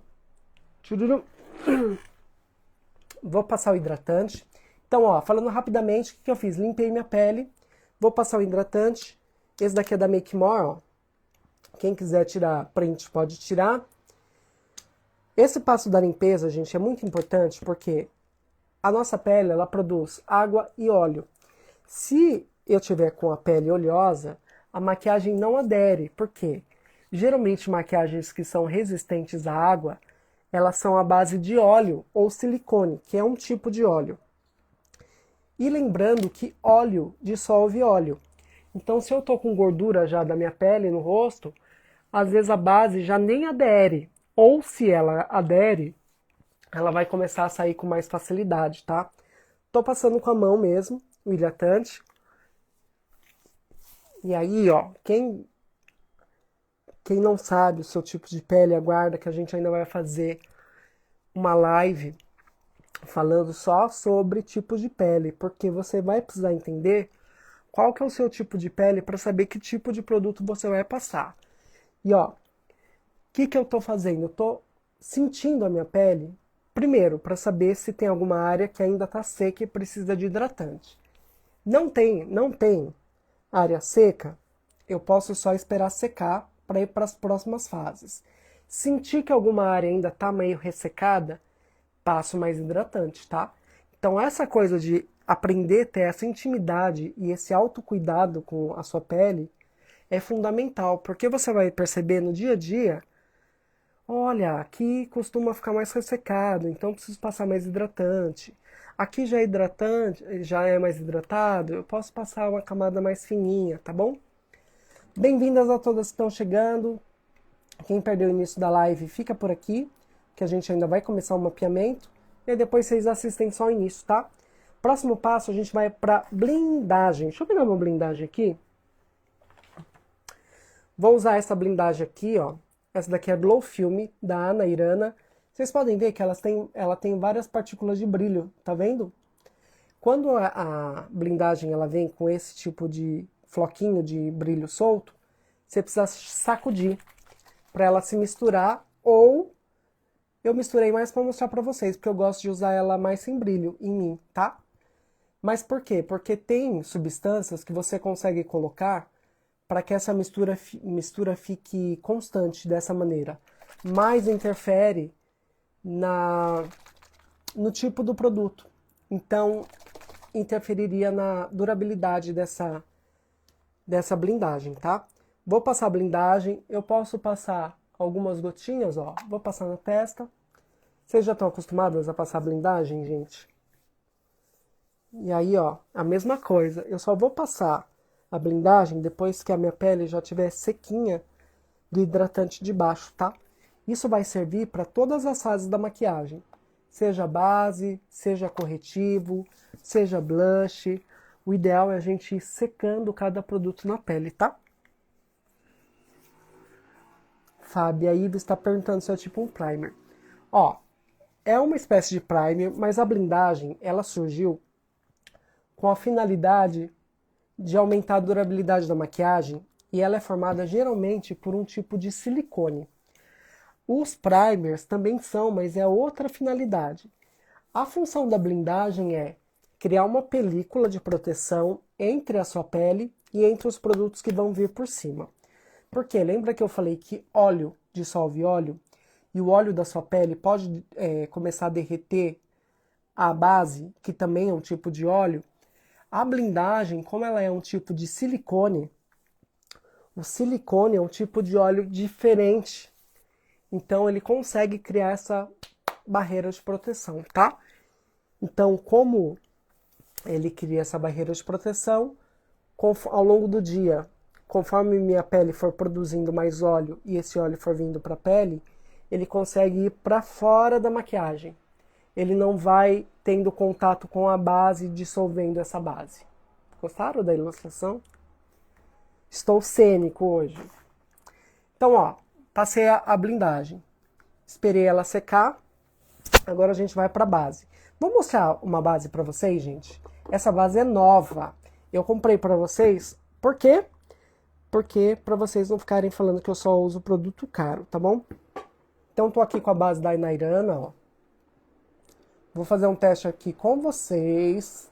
Vou passar o hidratante. Então, ó, falando rapidamente, o que eu fiz? Limpei minha pele. Vou passar o hidratante. Esse daqui é da Make More, ó. Quem quiser tirar print, pode tirar. Esse passo da limpeza, gente, é muito importante porque a nossa pele, ela produz água e óleo. Se eu tiver com a pele oleosa, a maquiagem não adere. Por quê? Geralmente, maquiagens que são resistentes à água, elas são à base de óleo ou silicone, que é um tipo de óleo. E lembrando que óleo dissolve óleo. Então, se eu tô com gordura já da minha pele no rosto, às vezes a base já nem adere. Ou se ela adere, ela vai começar a sair com mais facilidade, tá? Tô passando com a mão mesmo, o hidratante. E aí, ó, quem não sabe o seu tipo de pele, aguarda que a gente ainda vai fazer uma live falando só sobre tipos de pele, porque você vai precisar entender qual que é o seu tipo de pele para saber que tipo de produto você vai passar. E ó, o que eu tô fazendo? Eu tô sentindo a minha pele, primeiro, para saber se tem alguma área que ainda tá seca e precisa de hidratante. Não tem área seca, eu posso só esperar secar para ir para as próximas fases. Sentir que alguma área ainda está meio ressecada, passo mais hidratante, tá? Então essa coisa de aprender a ter essa intimidade e esse autocuidado com a sua pele é fundamental, porque você vai perceber no dia a dia, olha, aqui costuma ficar mais ressecado, então preciso passar mais hidratante. Aqui já é hidratante, já é mais hidratado, eu posso passar uma camada mais fininha, tá bom? Bem-vindas a todas que estão chegando. Quem perdeu o início da live, fica por aqui, que a gente ainda vai começar o mapeamento. E aí depois vocês assistem só o início, tá? Próximo passo, a gente vai para blindagem. Deixa eu pegar uma blindagem aqui. Vou usar essa blindagem aqui, ó. Essa daqui é Glow Film, da Ana Irana. Vocês podem ver que ela tem várias partículas de brilho, tá vendo? Quando a blindagem ela vem com esse tipo de floquinho de brilho solto, você precisa sacudir para ela se misturar, ou eu misturei mais para mostrar para vocês, porque eu gosto de usar ela mais sem brilho em mim, tá? Mas por quê? Porque tem substâncias que você consegue colocar para que essa mistura fique constante dessa maneira. Mas interfere no tipo do produto. Então, interferiria na durabilidade dessa blindagem, tá? Vou passar a blindagem, eu posso passar algumas gotinhas, ó. Vou passar na testa. Vocês já estão acostumadas a passar blindagem, gente? E aí, ó, a mesma coisa. Eu só vou passar a blindagem depois que a minha pele já estiver sequinha do hidratante de baixo, tá? Isso vai servir para todas as fases da maquiagem. Seja base, seja corretivo, seja blush. O ideal é a gente ir secando cada produto na pele, tá? Fábia Iva está perguntando se é tipo um primer. Ó, é uma espécie de primer, mas a blindagem, ela surgiu com a finalidade de aumentar a durabilidade da maquiagem, e ela é formada geralmente por um tipo de silicone. Os primers também são, mas é outra finalidade. A função da blindagem é criar uma película de proteção entre a sua pele e entre os produtos que vão vir por cima. Porque lembra que eu falei que óleo dissolve óleo? E o óleo da sua pele pode começar a derreter a base, que também é um tipo de óleo. A blindagem, como ela é um tipo de silicone, o silicone é um tipo de óleo diferente. Então ele consegue criar essa barreira de proteção, tá? Então, como ele cria essa barreira de proteção, ao longo do dia, conforme minha pele for produzindo mais óleo e esse óleo for vindo para a pele, ele consegue ir para fora da maquiagem. Ele não vai tendo contato com a base, dissolvendo essa base. Gostaram da ilustração? Estou cênico hoje. Então, ó, passei a blindagem. Esperei ela secar. Agora a gente vai para a base. Vou mostrar uma base para vocês, gente. Essa base é nova. Eu comprei para vocês. Por quê? Porque para vocês não ficarem falando que eu só uso produto caro, tá bom? Então, tô aqui com a base da Inairana, ó. Vou fazer um teste aqui com vocês.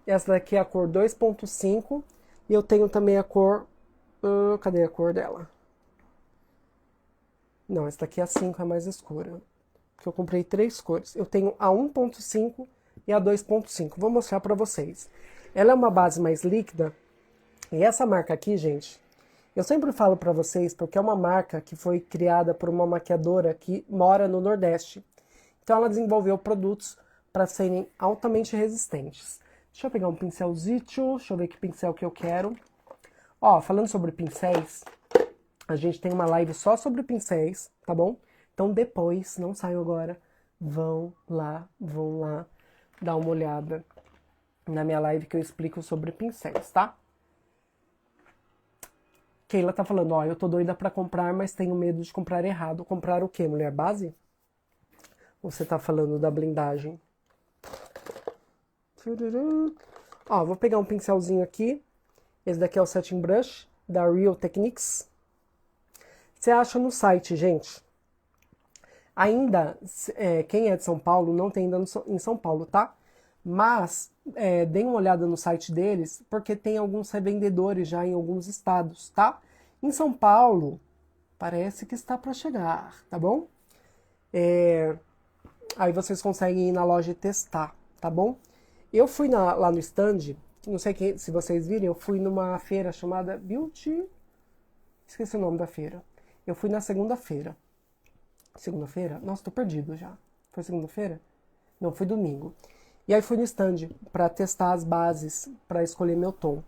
Essa daqui é a cor 2.5. E eu tenho também a cor... cadê a cor dela? Não, essa daqui é a 5, é mais escura. Porque eu comprei 3 cores. Eu tenho a 1.5 e a 2.5. Vou mostrar pra vocês. Ela é uma base mais líquida. E essa marca aqui, gente... Eu sempre falo pra vocês porque é uma marca que foi criada por uma maquiadora que mora no Nordeste. Então ela desenvolveu produtos para serem altamente resistentes. Deixa eu pegar um pincelzinho, deixa eu ver que pincel que eu quero. Ó, falando sobre pincéis, a gente tem uma live só sobre pincéis, tá bom? Então depois, não saiam agora, vão lá dar uma olhada na minha live que eu explico sobre pincéis, tá? Keila tá falando, ó, eu tô doida pra comprar, mas tenho medo de comprar errado. Comprar o quê, mulher? Base? Ou você tá falando da blindagem? Ó, vou pegar um pincelzinho aqui. Esse daqui é o Setting Brush, da Real Techniques. Você acha no site, gente. Ainda, quem é de São Paulo, não tem ainda em São Paulo, tá? Mas, deem uma olhada no site deles, porque tem alguns revendedores já em alguns estados, tá? Em São Paulo, parece que está para chegar, tá bom? Aí vocês conseguem ir na loja e testar, tá bom? Eu fui lá no stand, não sei se vocês viram, eu fui numa feira chamada Beauty... Esqueci o nome da feira. Eu fui na segunda-feira. Segunda-feira? Nossa, tô perdido já. Foi segunda-feira? Não, foi domingo. E aí fui no stand para testar as bases, para escolher meu tom.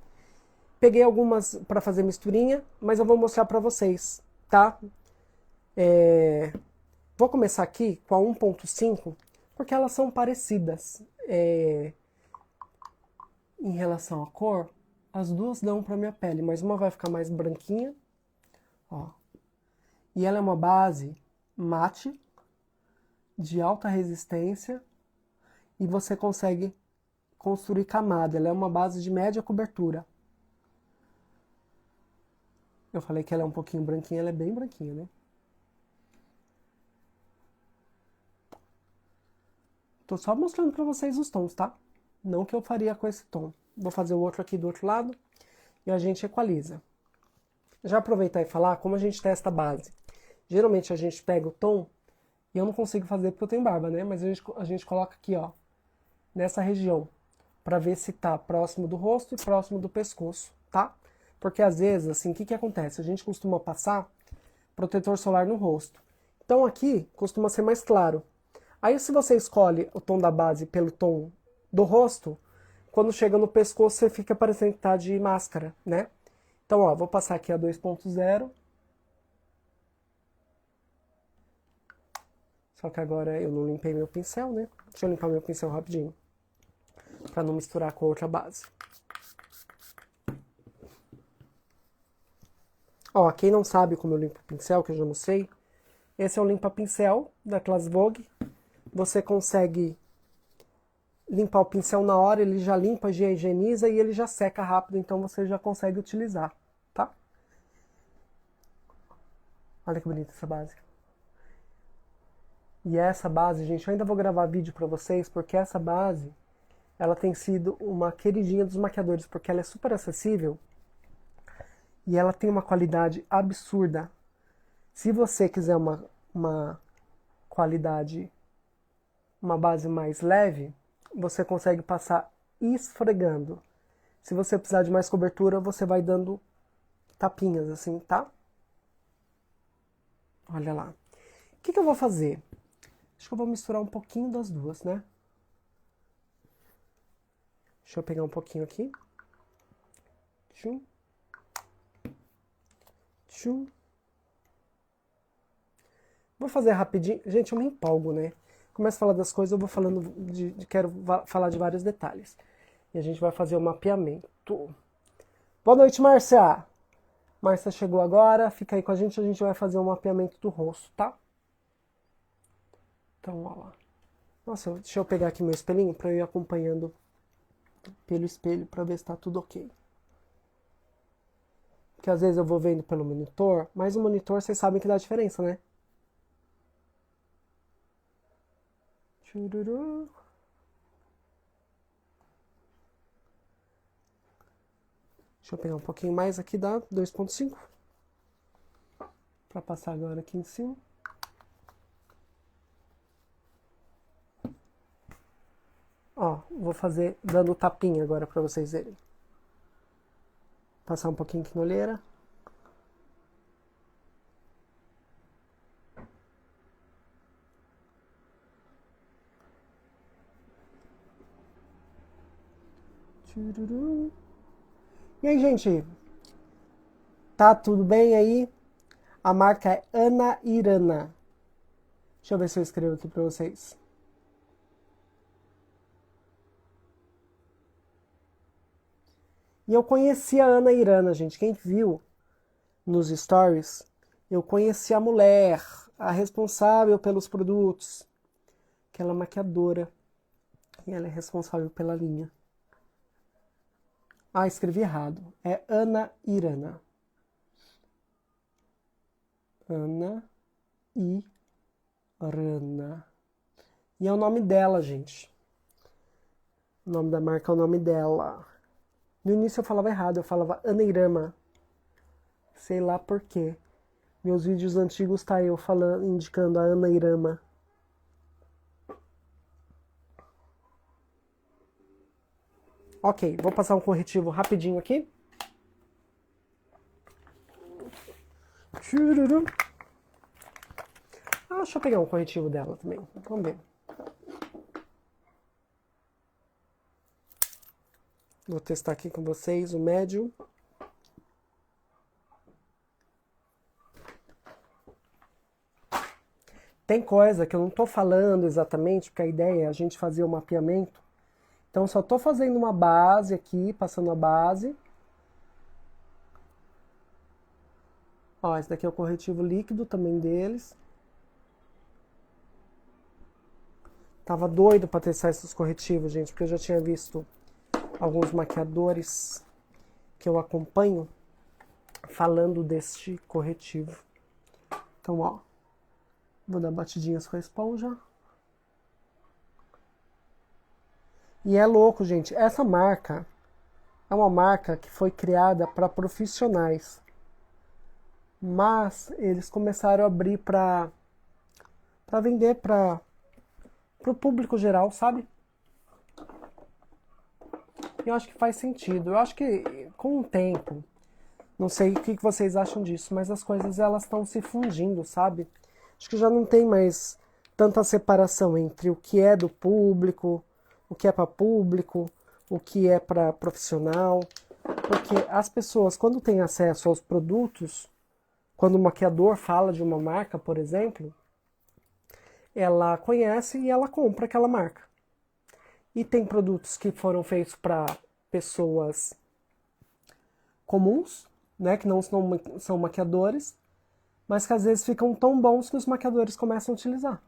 Peguei algumas para fazer misturinha, mas eu vou mostrar para vocês, tá? Vou começar aqui com a 1.5, porque elas são parecidas. Em relação à cor, as duas dão para minha pele, mas uma vai ficar mais branquinha, ó. E ela é uma base mate, de alta resistência, e você consegue construir camada. Ela é uma base de média cobertura. Eu falei que ela é um pouquinho branquinha, ela é bem branquinha, né? Tô só mostrando pra vocês os tons, tá? Não que eu faria com esse tom. Vou fazer o outro aqui do outro lado e a gente equaliza. Já aproveitar e falar como a gente testa a base. Geralmente a gente pega o tom, e eu não consigo fazer porque eu tenho barba, né? Mas a gente coloca aqui, ó, nessa região, pra ver se tá próximo do rosto e próximo do pescoço, tá? Porque às vezes, assim, o que acontece? A gente costuma passar protetor solar no rosto. Então aqui costuma ser mais claro. Aí se você escolhe o tom da base pelo tom do rosto, quando chega no pescoço você fica parecendo que tá de máscara, né? Então, ó, vou passar aqui a 2.0. Só que agora eu não limpei meu pincel, né? Deixa eu limpar meu pincel rapidinho, pra não misturar com outra base. Ó, quem não sabe como eu limpo o pincel, que eu já mostrei, esse é o limpa-pincel da Class Vogue. Você consegue limpar o pincel na hora, ele já limpa, já higieniza e ele já seca rápido, então você já consegue utilizar, tá? Olha que bonita essa base. E essa base, gente, eu ainda vou gravar vídeo pra vocês, porque essa base, ela tem sido uma queridinha dos maquiadores, porque ela é super acessível e ela tem uma qualidade absurda. Se você quiser uma qualidade, uma base mais leve, você consegue passar esfregando. Se você precisar de mais cobertura, você vai dando tapinhas assim, tá? Olha lá. O que eu vou fazer? Acho que eu vou misturar um pouquinho das duas, né? Deixa eu pegar um pouquinho aqui. Tchum. Tchum. Vou fazer rapidinho. Gente, eu me empolgo, né? Começo a falar das coisas, eu vou falando quero falar de vários detalhes. E a gente vai fazer o mapeamento. Boa noite, Márcia! Márcia chegou agora, fica aí com a gente vai fazer o mapeamento do rosto, tá? Então, ó lá. Nossa, deixa eu pegar aqui meu espelhinho pra eu ir acompanhando pelo espelho pra ver se tá tudo ok. Porque às vezes eu vou vendo pelo monitor, mas o monitor vocês sabem que dá diferença, né? Chururu. Deixa eu pegar um pouquinho mais aqui da 2.5 para passar agora aqui em cima. Ó, vou fazer dando tapinha agora para vocês verem. Passar um pouquinho aqui na olheira. Chururu. E aí, gente? Tá tudo bem aí? A marca é Ana Irana. Deixa eu ver se eu escrevo aqui para vocês. E eu conheci a Ana Irana, gente. Quem viu nos stories, eu conheci a mulher, a responsável pelos produtos, aquela maquiadora. E ela é responsável pela linha. Ah, escrevi errado. É Ana Irana. Ana Irana. E é o nome dela, gente. O nome da marca é o nome dela. No início eu falava errado, eu falava Anairama. Sei lá por quê. Meus vídeos antigos tá eu falando, indicando a Ana Irama. Ok, vou passar um corretivo rapidinho aqui. Chururu. Ah, deixa eu pegar um corretivo dela também. Vamos ver. Vou testar aqui com vocês o médio. Tem coisa que eu não tô falando exatamente, porque a ideia é a gente fazer o mapeamento. Então, só tô fazendo uma base aqui, passando a base. Ó, esse daqui é o corretivo líquido também deles. Tava doido para testar esses corretivos, gente, porque eu já tinha visto alguns maquiadores que eu acompanho falando deste corretivo. Então, ó, vou dar batidinhas com a esponja. E é louco, gente, essa marca é uma marca que foi criada para profissionais. Mas eles começaram a abrir para vender para o público geral, sabe? Eu acho que faz sentido. Eu acho que com o tempo, não sei o que vocês acham disso, mas as coisas elas estão se fundindo, sabe? Acho que já não tem mais tanta separação entre o que é do público, o que é para público, o que é para profissional, porque as pessoas quando têm acesso aos produtos, quando o maquiador fala de uma marca, por exemplo, ela conhece e ela compra aquela marca. E tem produtos que foram feitos para pessoas comuns, né, que não são maquiadores, mas que às vezes ficam tão bons que os maquiadores começam a utilizar.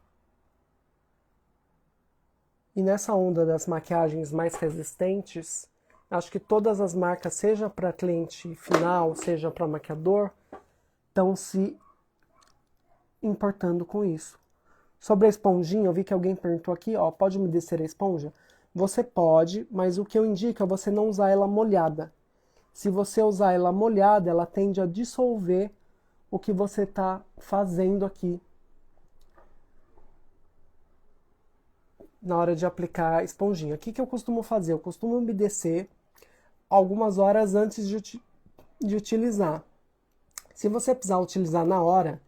E nessa onda das maquiagens mais resistentes, acho que todas as marcas, seja para cliente final, seja para maquiador, estão se importando com isso. Sobre a esponjinha, eu vi que alguém perguntou aqui, ó, pode umedecer a esponja? Você pode, mas o que eu indico é você não usar ela molhada. Se você usar ela molhada, ela tende a dissolver o que você está fazendo aqui na hora de aplicar a esponjinha. O que eu costumo fazer? Eu costumo umedecer algumas horas antes de utilizar. Se você precisar utilizar na hora,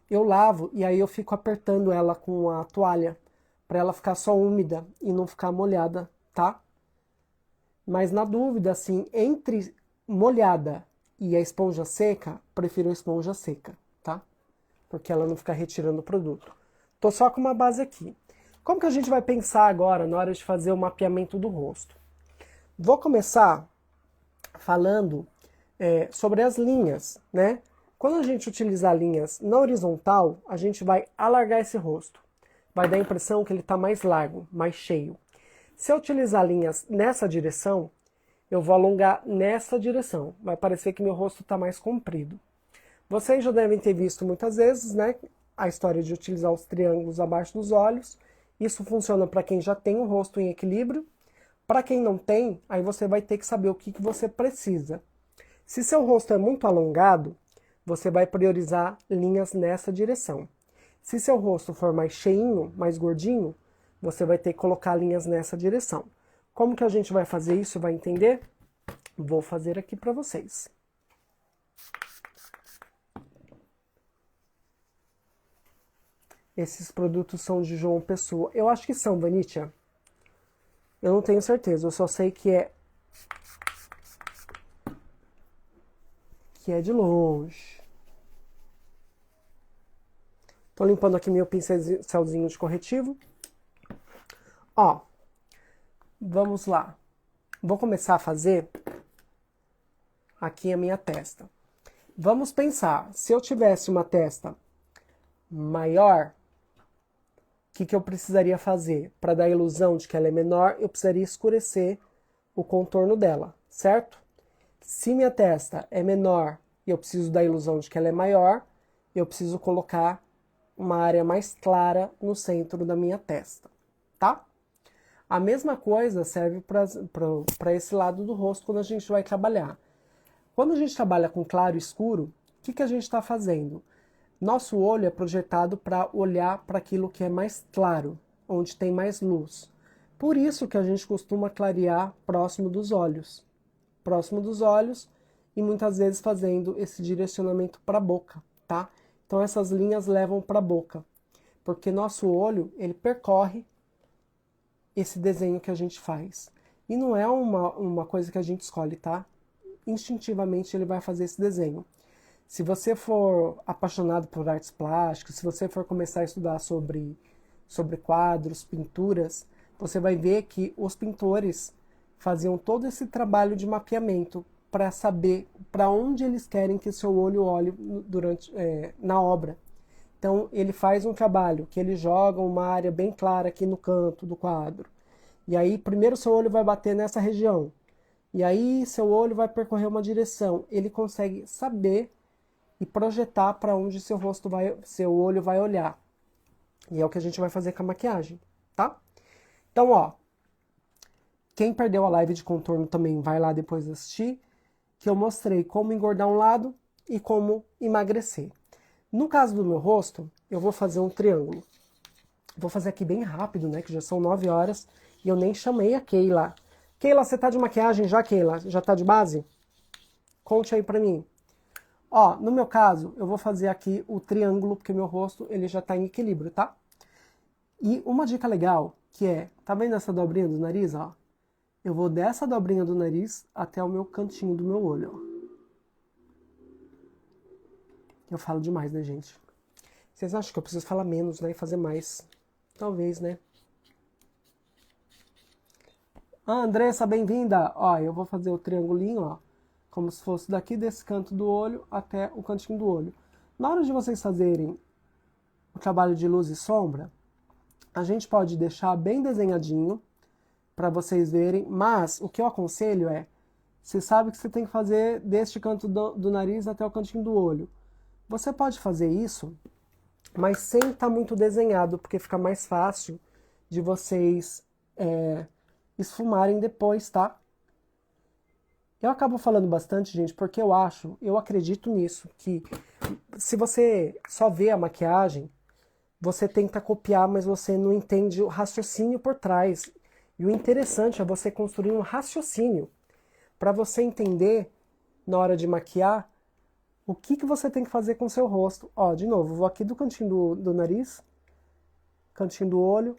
eu lavo e aí eu fico apertando ela com a toalha para ela ficar só úmida e não ficar molhada, tá? Mas na dúvida, assim, entre molhada e a esponja seca, prefiro a esponja seca, tá? Porque ela não fica retirando o produto. Tô só com uma base aqui. Como que a gente vai pensar agora na hora de fazer o mapeamento do rosto? Vou começar falando sobre as linhas, né? Quando a gente utilizar linhas na horizontal, a gente vai alargar esse rosto. Vai dar a impressão que ele está mais largo, mais cheio. Se eu utilizar linhas nessa direção, eu vou alongar nessa direção. Vai parecer que meu rosto está mais comprido. Vocês já devem ter visto muitas vezes, né, a história de utilizar os triângulos abaixo dos olhos. Isso funciona para quem já tem o rosto em equilíbrio. Para quem não tem, aí você vai ter que saber o que você precisa. Se seu rosto é muito alongado, você vai priorizar linhas nessa direção. Se seu rosto for mais cheinho, mais gordinho, você vai ter que colocar linhas nessa direção. Como que a gente vai fazer isso? Vai entender? Vou fazer aqui para vocês. Esses produtos são de João Pessoa. Eu acho que são, Vanitia. Eu não tenho certeza, eu só sei que é de longe. Tô limpando aqui meu pincelzinho de corretivo. Ó, vamos lá. Vou começar a fazer aqui a minha testa. Vamos pensar, se eu tivesse uma testa maior, o que eu precisaria fazer? Para dar a ilusão de que ela é menor, eu precisaria escurecer o contorno dela, certo? Se minha testa é menor e eu preciso dar a ilusão de que ela é maior, eu preciso colocar uma área mais clara no centro da minha testa, tá? A mesma coisa serve para esse lado do rosto quando a gente vai trabalhar. Quando a gente trabalha com claro e escuro, que a gente está fazendo? Nosso olho é projetado para olhar para aquilo que é mais claro, onde tem mais luz. Por isso que a gente costuma clarear próximo dos olhos. Próximo dos olhos e muitas vezes fazendo esse direcionamento para a boca, tá? Então essas linhas levam para a boca, porque nosso olho, ele percorre esse desenho que a gente faz. E não é uma coisa que a gente escolhe, tá? Instintivamente ele vai fazer esse desenho. Se você for apaixonado por artes plásticas, se você for começar a estudar sobre quadros, pinturas, você vai ver que os pintores faziam todo esse trabalho de mapeamento para saber para onde eles querem que seu olho olhe na obra. Então ele faz um trabalho que ele joga uma área bem clara aqui no canto do quadro. E aí primeiro seu olho vai bater nessa região. E aí seu olho vai percorrer uma direção. Ele consegue saber e projetar para onde seu olho vai olhar. E é o que a gente vai fazer com a maquiagem, tá? Então, ó, quem perdeu a live de contorno também vai lá depois assistir, que eu mostrei como engordar um lado e como emagrecer. No caso do meu rosto, eu vou fazer um triângulo. Vou fazer aqui bem rápido, né, que já são 9 horas e eu nem chamei a Keila. Keila, você tá de maquiagem já, Keila? Já tá de base? Conte aí pra mim. Ó, no meu caso, eu vou fazer aqui o triângulo, porque meu rosto ele já tá em equilíbrio, tá? E uma dica legal, que é, tá vendo essa dobrinha do nariz, ó? Eu vou dessa dobrinha do nariz até o meu cantinho do meu olho, ó. Eu falo demais, né, gente? Vocês acham que eu preciso falar menos, né, e fazer mais? Talvez, né? Ah, Andressa, bem-vinda! Ó, eu vou fazer o triangulinho, ó, como se fosse daqui desse canto do olho até o cantinho do olho. Na hora de vocês fazerem o trabalho de luz e sombra, a gente pode deixar bem desenhadinho para vocês verem, mas o que eu aconselho é, você sabe que você tem que fazer deste canto do nariz até o cantinho do olho. Você pode fazer isso, mas sem estar muito desenhado, porque fica mais fácil de vocês esfumarem depois, tá? Eu acabo falando bastante, gente, porque eu acredito nisso, que se você só vê a maquiagem, você tenta copiar, mas você não entende o raciocínio por trás. E o interessante é você construir um raciocínio para você entender, na hora de maquiar, o que você tem que fazer com o seu rosto. Ó, de novo, vou aqui do cantinho do nariz, cantinho do olho,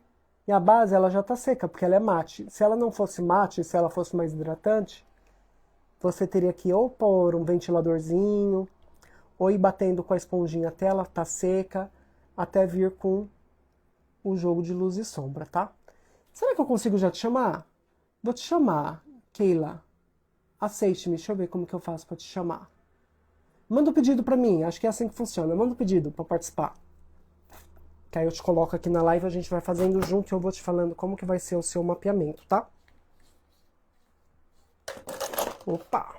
e a base ela já tá seca, porque ela é mate. Se ela não fosse mate, se ela fosse mais hidratante, você teria que ou pôr um ventiladorzinho, ou ir batendo com a esponjinha até ela tá seca, até vir com o jogo de luz e sombra, tá? Será que eu consigo já te chamar? Vou te chamar, Keila. Aceite-me, deixa eu ver como que eu faço para te chamar. Manda um pedido para mim, acho que é assim que funciona. Manda um pedido para participar. Que aí eu te coloco aqui na live, a gente vai fazendo junto e eu vou te falando como que vai ser o seu mapeamento, tá? Opa!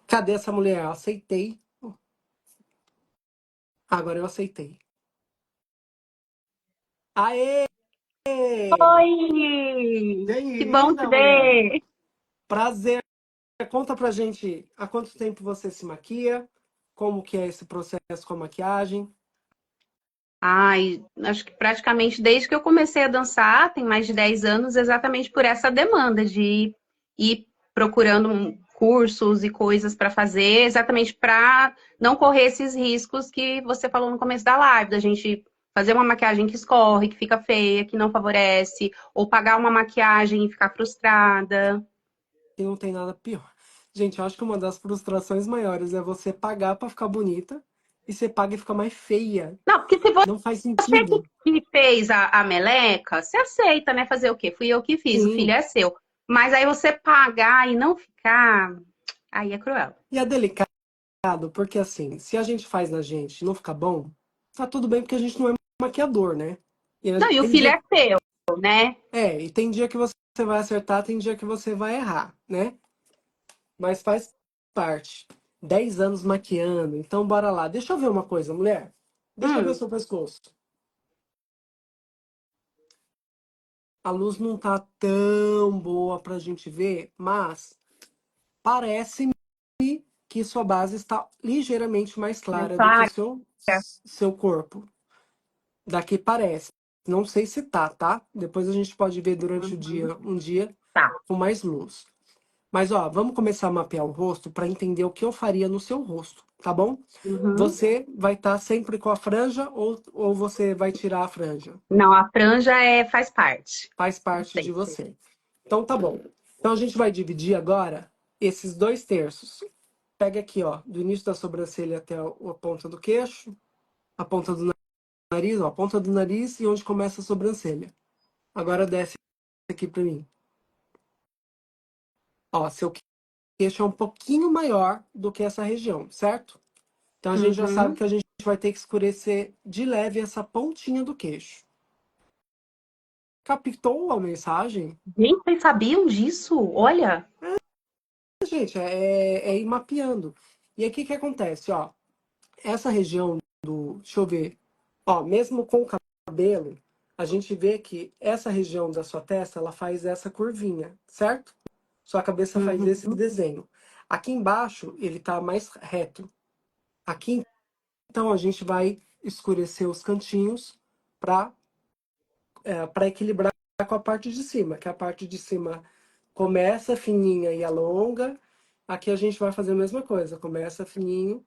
Cadê essa mulher? Eu aceitei. Agora eu aceitei. Aê! Oi! Que bom te Bem-vinda, mulher! ver! Prazer! Conta pra gente há quanto tempo você se maquia, como que é esse processo com a maquiagem. Ai, acho que praticamente desde que eu comecei a dançar, tem mais de 10 anos, exatamente por essa demanda de ir procurando cursos e coisas para fazer, exatamente para não correr esses riscos que você falou no começo da live, da gente fazer uma maquiagem que escorre, que fica feia, que não favorece, ou pagar uma maquiagem e ficar frustrada. E não tem nada pior. Gente, eu acho que uma das frustrações maiores é você pagar pra ficar bonita e você paga e fica mais feia. Não, porque se Não faz você sentido. que fez a meleca, você aceita, né? Fazer o quê? Fui eu que fiz, o filho Sim. é seu. Mas aí você pagar e não ficar, aí é cruel. E é delicado, porque assim, se a gente faz na gente e não ficar bom, tá tudo bem porque a gente não é maquiador, né? Não, e o Tem filho dia, é seu, né? e tem dia que você vai acertar, tem dia que você vai errar, né? Mas faz parte. 10 anos maquiando, então bora lá. Deixa eu ver uma coisa, mulher. Deixa eu ver o Hum, seu pescoço. A luz não tá tão boa pra gente ver, mas parece-me que sua base está ligeiramente mais Mais clara do que clara. seu corpo. Daqui parece. Não sei se tá, tá? Depois a gente pode ver durante o Uhum. dia, um dia Tá. com mais luz. Mas ó, vamos começar a mapear o rosto para entender o que eu faria no seu rosto, tá bom? Uhum. Você vai estar sempre com a franja ou você vai tirar a franja? Não, a franja faz parte. Faz parte de Sempre. você. Então tá bom. Então a gente vai dividir agora esses 2 terços. Pega aqui, ó, do início da sobrancelha até a ponta do queixo, a ponta do nariz, ó, a ponta do nariz e onde começa a sobrancelha. Agora desce aqui para mim. Ó, seu queixo é um pouquinho maior do que essa região, certo? Então a gente já sabe Uhum. que a gente vai ter que escurecer de leve essa pontinha do queixo. Captou a mensagem? Gente, vocês sabiam disso? Olha. Gente, é ir mapeando. E aí o que que acontece, ó? Essa região do, deixa eu ver, ó, mesmo com o cabelo, a gente vê que essa região da sua testa, ela faz essa curvinha, certo? Sua cabeça faz Uhum. esse desenho. Aqui embaixo, ele tá mais reto. Aqui, então, a gente vai escurecer os cantinhos para para equilibrar com a parte de cima, que a parte de cima começa fininha e alonga. Aqui a gente vai fazer a mesma coisa, começa fininho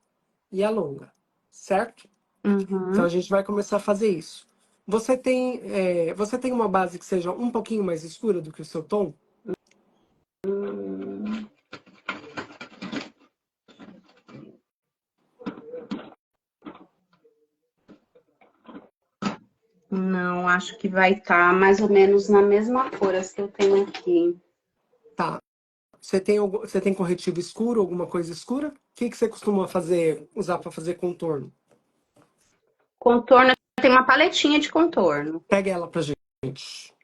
e alonga, certo? Então a Uhum. gente vai começar a fazer isso. Você tem uma base que seja um pouquinho mais escura do que o seu tom? Não, acho que vai estar mais ou menos na mesma cor as que eu tenho aqui. Tá. Você tem corretivo escuro, alguma coisa escura? O que que você costuma fazer, usar para fazer contorno? Contorno, tem uma paletinha de contorno. Pega ela pra gente,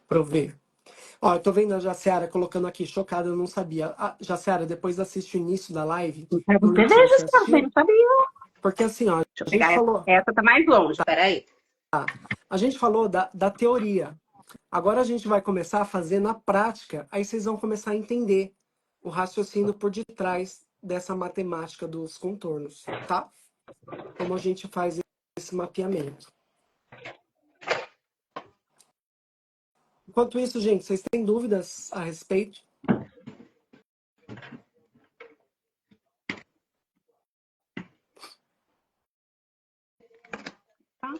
pra eu ver. Ó, eu tô vendo a Jaciara colocando aqui, chocada, eu não sabia. Ah, Jaciara, depois assiste o início da live. Pra Não você lembro se ver, você Gustavo, eu assistiu. não sabia. Porque assim, ó, Deixa eu a gente pegar essa. falou, Essa tá mais longe, peraí. a gente falou da teoria. Agora a gente vai começar a fazer na prática. Aí vocês vão começar a entender o raciocínio por detrás dessa matemática dos contornos, tá? Como a gente faz esse mapeamento. Enquanto isso, gente, vocês têm dúvidas a respeito? Tá?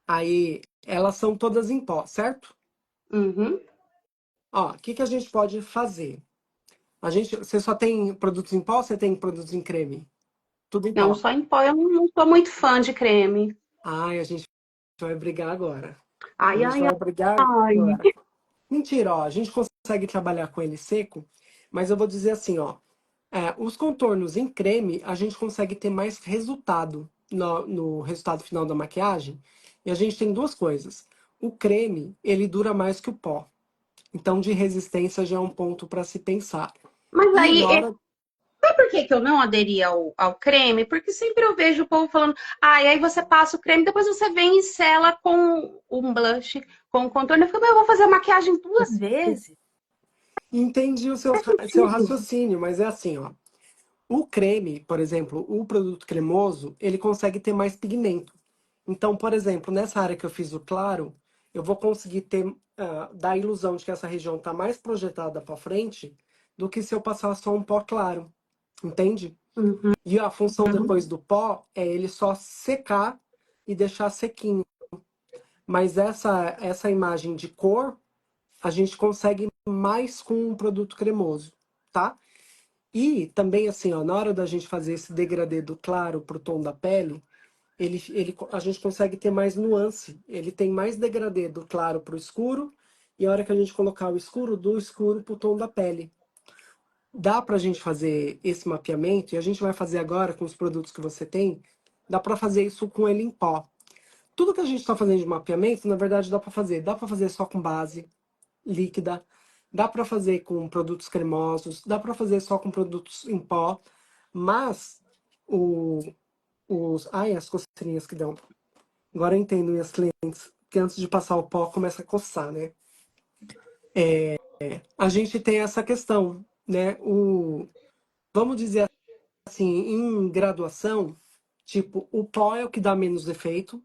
Aí, elas são todas em pó, certo? Uhum. Ó, o que que a gente pode fazer? Você só tem produtos em pó ou você tem produtos em creme? Tudo em Não, pó. só em pó. Eu não sou muito fã de creme. Ai, a gente vai brigar agora. A Ai, gente ai, vai brigar ai. agora. Mentira, ó, a gente consegue trabalhar com ele seco, mas eu vou dizer assim, ó, os contornos em creme, a gente consegue ter mais resultado no resultado final da maquiagem, e a gente tem duas coisas. O creme, ele dura mais que o pó, então de resistência já é um ponto para se pensar. Mas E aí, na hora, sabe por que que eu não aderi ao creme? Porque sempre eu vejo o povo falando, ah, e aí você passa o creme, depois você vem e sela com um blush, com o contorno. Eu fico, mas eu vou fazer a maquiagem 2 vezes. entendi o seu raciocínio, mas é assim, ó. O creme, por exemplo, o produto cremoso, ele consegue ter mais pigmento. Então, por exemplo, nessa área que eu fiz o claro, eu vou conseguir ter, dar a ilusão de que essa região está mais projetada para frente do que se eu passar só um pó claro. Entende? Uhum. E a função depois do pó é ele só secar e deixar sequinho. Mas essa imagem de cor, a gente consegue mais com um produto cremoso, tá? E também, assim, ó, na hora da gente fazer esse degradê do claro pro tom da pele, a gente consegue ter mais nuance. Ele tem mais degradê do claro pro escuro, e a hora que a gente colocar o escuro, do escuro pro tom da pele. Dá pra gente fazer esse mapeamento, e a gente vai fazer agora com os produtos que você tem, dá pra fazer isso com ele em pó. Tudo que a gente tá fazendo de mapeamento, na verdade, dá pra fazer. Dá pra fazer só com base líquida, dá para fazer com produtos cremosos, dá para fazer só com produtos em pó, mas ai, as coceirinhas que dão. Agora eu entendo, minhas clientes. que antes de passar o pó começa a coçar, né? A gente tem essa questão, né? Vamos dizer assim, em graduação, tipo, o pó é o que dá menos efeito.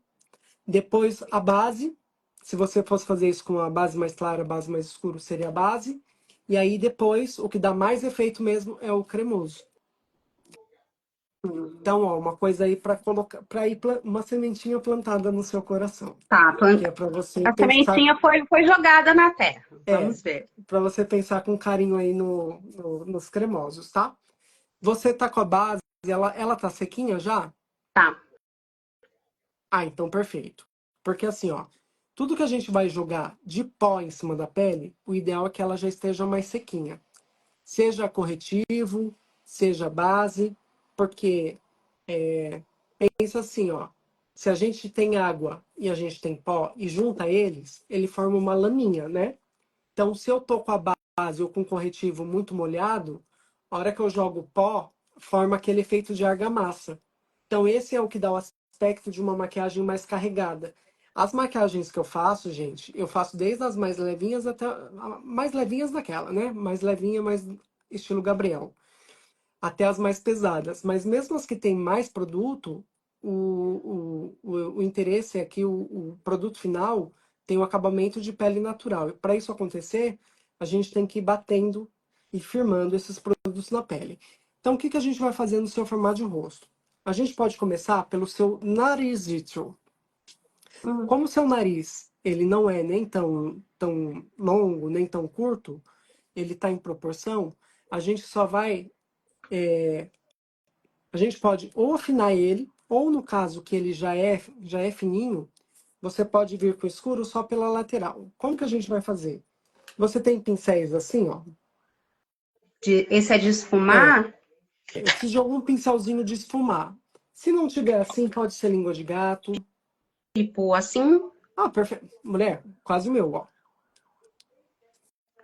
Depois a base, se você fosse fazer isso com a base mais clara, a base mais escura, seria a base. E aí depois, o que dá mais efeito mesmo é o cremoso. Então, ó, uma coisa aí para colocar, para ir uma sementinha plantada no seu coração, Tá, que é para você a pensar, sementinha foi jogada na terra. é, Vamos ver. para você pensar com carinho aí nos cremosos, tá? Você tá com a base, ela tá sequinha já? Tá. Ah, então perfeito. Porque assim, ó, tudo que a gente vai jogar de pó em cima da pele, o ideal é que ela já esteja mais sequinha. Seja corretivo, seja base, porque pensa assim, ó, se a gente tem água e a gente tem pó e junta eles, ele forma uma laminha, né? Então, se eu tô com a base ou com corretivo muito molhado, a hora que eu jogo pó, forma aquele efeito de argamassa. Então, esse é o que dá o aspecto de uma maquiagem mais carregada. As maquiagens que eu faço, gente, eu faço desde as mais levinhas até mais levinhas daquela, né? Mais levinha, mais estilo Gabriel, até as mais pesadas. Mas mesmo as que têm mais produto, o interesse é que o produto final tem o acabamento de pele natural. E para isso acontecer, a gente tem que ir batendo e firmando esses produtos na pele. Então, o que a gente vai fazer no seu formato de rosto? A gente pode começar pelo seu narizito. Hum. Como o seu nariz ele não é nem tão longo, nem tão curto, ele está em proporção, a gente só vai a gente pode ou afinar ele, ou no caso que ele já é fininho, você pode vir com escuro só pela lateral. Como que a gente vai fazer? Você tem pincéis assim, ó. Esse é de É, esfumar? eu preciso de algum pincelzinho de esfumar. Se não tiver assim, pode ser língua de gato. Tipo assim? Ah, perfeito. Mulher, quase o meu, ó.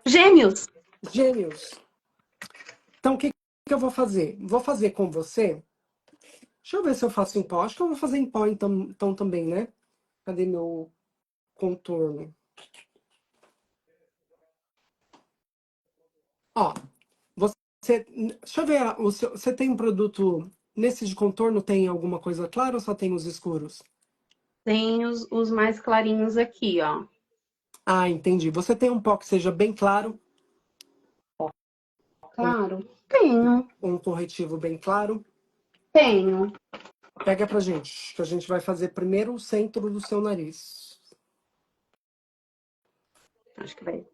Gêmeos. Gêmeos. Então, o que eu vou fazer? Vou fazer com você. Deixa eu ver se eu faço em pó. Acho que eu vou fazer em pó então também, né? Cadê meu contorno? Ó, deixa eu ver, você tem um produto, nesse de contorno tem alguma coisa clara ou só tem os escuros? Tem os mais clarinhos aqui, ó. Ah, entendi. Você tem um pó que seja bem claro, Claro. Tenho, um corretivo bem claro. tenho. Pega pra gente, que a gente vai fazer primeiro o centro do seu nariz. Acho que vai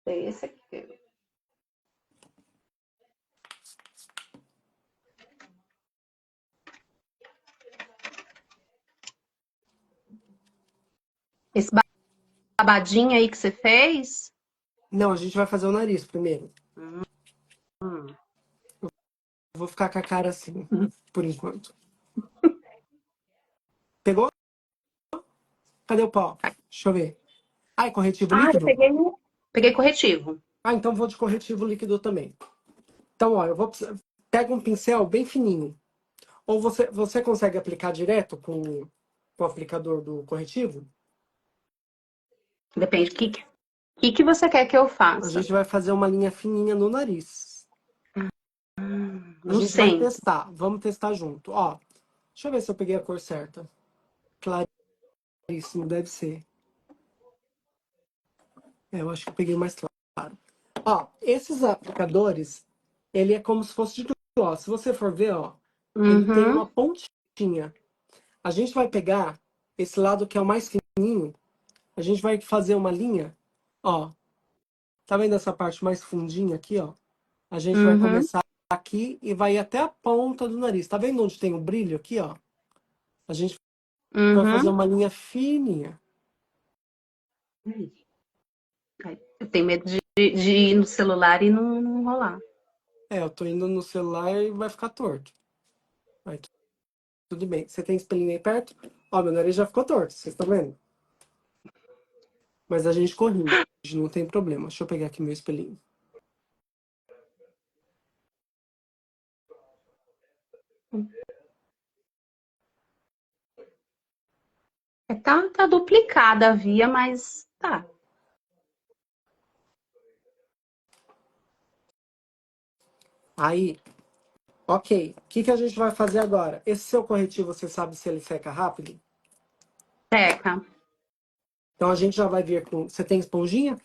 ser esse aqui. Esse babadinho aí que você fez? Não, a gente vai fazer o nariz primeiro. Hum. Eu vou ficar com a cara assim, por enquanto. Pegou? Cadê o pó? Deixa eu ver. Ah, é corretivo Ah, eu líquido? peguei corretivo. Ah, então vou de corretivo líquido também. Então, ó, pega um pincel bem fininho. Ou você consegue aplicar direto com o aplicador do corretivo? Depende do que você quer que eu A faça. gente vai fazer uma linha fininha no nariz. A No gente vai centro. testar. Vamos testar junto. Ó, deixa eu ver se eu peguei a cor certa. Claríssimo, deve ser. É, eu acho que eu peguei mais claro. Ó, esses aplicadores, ele é como se fosse de gloss. Se você for ver, ó, ele tem uma Uhum, pontinha. A gente vai pegar esse lado que é o mais fininho, a gente vai fazer uma linha, ó. Tá vendo essa parte mais fundinha aqui, ó? A gente vai uhum, começar aqui e vai até a ponta do nariz. Tá vendo onde tem o brilho aqui, ó? A gente vai fazer uhum. uma linha fininha. Ai, eu tenho medo de ir no celular e não rolar. É, eu tô indo no celular e vai ficar torto. Aí, tudo bem. Você tem espelhinho aí perto? Ó, meu nariz já ficou torto, vocês estão vendo? Mas a gente corrige, não tem problema. Deixa eu pegar aqui meu espelhinho. Tá duplicada a via, mas tá. Aí, ok. O que a gente vai fazer agora? Esse seu corretivo, você sabe se ele seca rápido? Seca. Então a gente já vai vir com. Você tem esponjinha?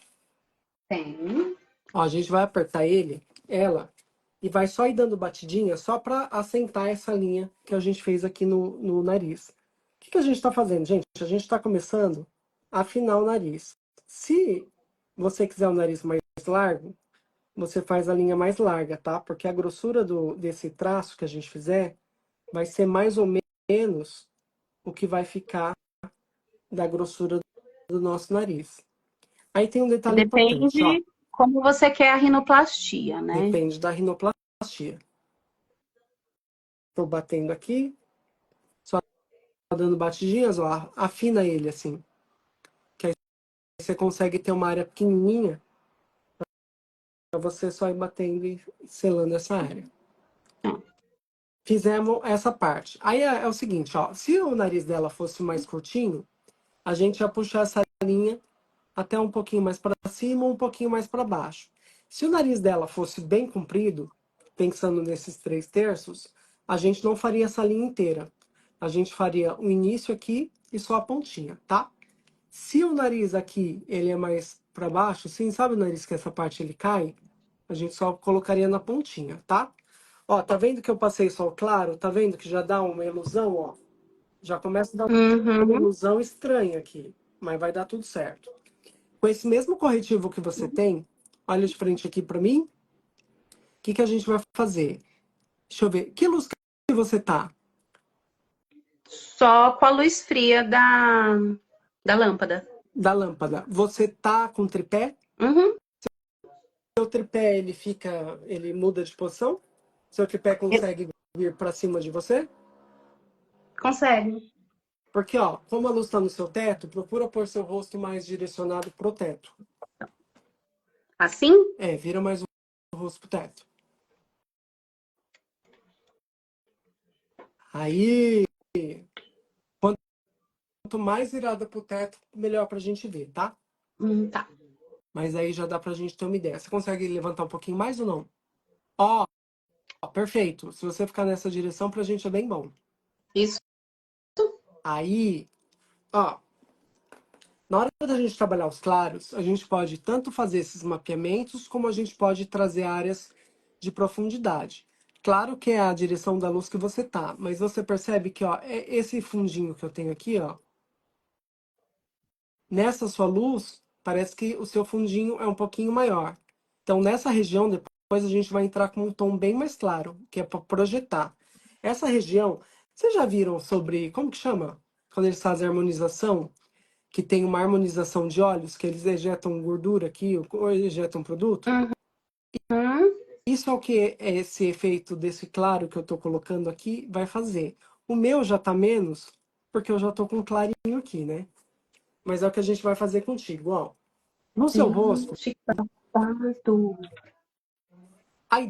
Tem. Ó, a gente vai apertar ela, e vai só ir dando batidinha só para assentar essa linha que a gente fez aqui no nariz. O que a gente está fazendo, gente? A gente está começando a afinar o nariz. Se você quiser o nariz mais largo, você faz a linha mais larga, tá? Porque a grossura desse traço que a gente fizer vai ser mais ou menos o que vai ficar da grossura do nosso nariz. Aí tem um detalhe importante, ó. Depende como você quer a rinoplastia, né? Depende da rinoplastia. Tô batendo aqui, só dando batidinhas, ó. Afina ele assim. Que aí você consegue ter uma área pequenininha para você só ir batendo e selando essa área. Fizemos essa parte. Aí é o seguinte, ó. Se o nariz dela fosse mais curtinho, a gente ia puxar essa linha até um pouquinho mais para cima, um pouquinho mais para baixo. Se o nariz dela fosse bem comprido, pensando nesses 3/3, a gente não faria essa linha inteira. A gente faria o início aqui e só a pontinha, tá? Se o nariz aqui ele é mais para baixo, sim, sabe o nariz que essa parte ele cai? A gente só colocaria na pontinha, tá? Ó, tá vendo que eu passei sol claro? Tá vendo que já dá uma ilusão, ó? Já começa a dar uma Uhum. ilusão estranha aqui, mas vai dar tudo certo. Com esse mesmo corretivo que você tem, olha de frente aqui para mim, o que a gente vai fazer? Deixa eu ver, que luz que você tá? Só com a luz fria da lâmpada. Da lâmpada. Você tá com tripé? Uhum. Seu tripé, ele muda de posição? Seu tripé consegue vir para cima de você? Consegue. Porque, ó, como a luz está no seu teto, procura pôr seu rosto mais direcionado pro teto. Assim? É, vira mais o rosto pro teto. Aí, quanto mais virada pro teto, melhor pra gente ver, tá? Tá. Mas aí já dá pra gente ter uma ideia. Você consegue levantar um pouquinho mais ou não? Ó, perfeito. Se você ficar nessa direção, pra gente é bem bom. Isso. Aí, ó, na hora da gente trabalhar os claros, a gente pode tanto fazer esses mapeamentos, como a gente pode trazer áreas de profundidade. Claro que é a direção da luz que você tá, mas você percebe que, ó, esse fundinho que eu tenho aqui, ó, nessa sua luz, parece que o seu fundinho é um pouquinho maior. Então, nessa região, depois a gente vai entrar com um tom bem mais claro, que é para projetar. Essa região, vocês já viram sobre, como que chama? Quando eles fazem harmonização, que tem uma harmonização de óleos, que eles ejetam gordura aqui, ou ejetam produto? Uhum. Isso é o que esse efeito desse claro que eu estou colocando aqui vai fazer. O meu já está menos, porque eu já estou com clarinho aqui, né? Mas é o que a gente vai fazer contigo, ó. No seu rosto, Gente, babado. a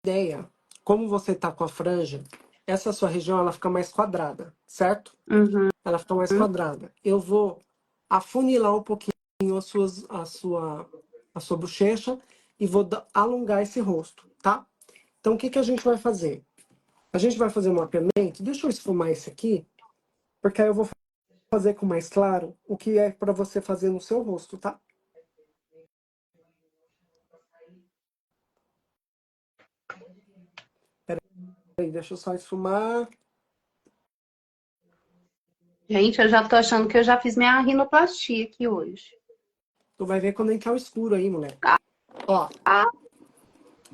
ideia, como você tá com a franja, essa sua região ela fica mais quadrada, certo? Uhum. Ela fica mais quadrada. Eu vou afunilar um pouquinho a sua bochecha e vou alongar esse rosto, tá? Então, o que a gente vai fazer? A gente vai fazer um mapeamento. Deixa eu esfumar esse aqui, porque aí eu vou fazer com mais claro o que é para você fazer no seu rosto, tá? Peraí, deixa eu só esfumar. Gente, eu já tô achando que eu já fiz minha rinoplastia aqui hoje. Tu vai ver quando entrar o escuro aí, moleque. Ah, Ó, o ah.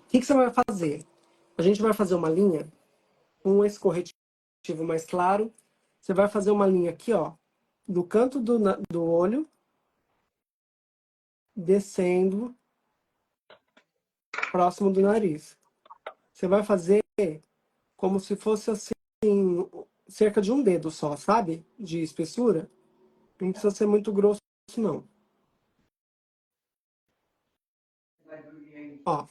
que você vai fazer? A gente vai fazer uma linha com esse corretivo mais claro. Você vai fazer uma linha aqui, ó, do canto do olho, descendo próximo do nariz. Você vai fazer como se fosse assim, cerca de um dedo só, sabe? De espessura. Não precisa ser muito grosso, não. Ó,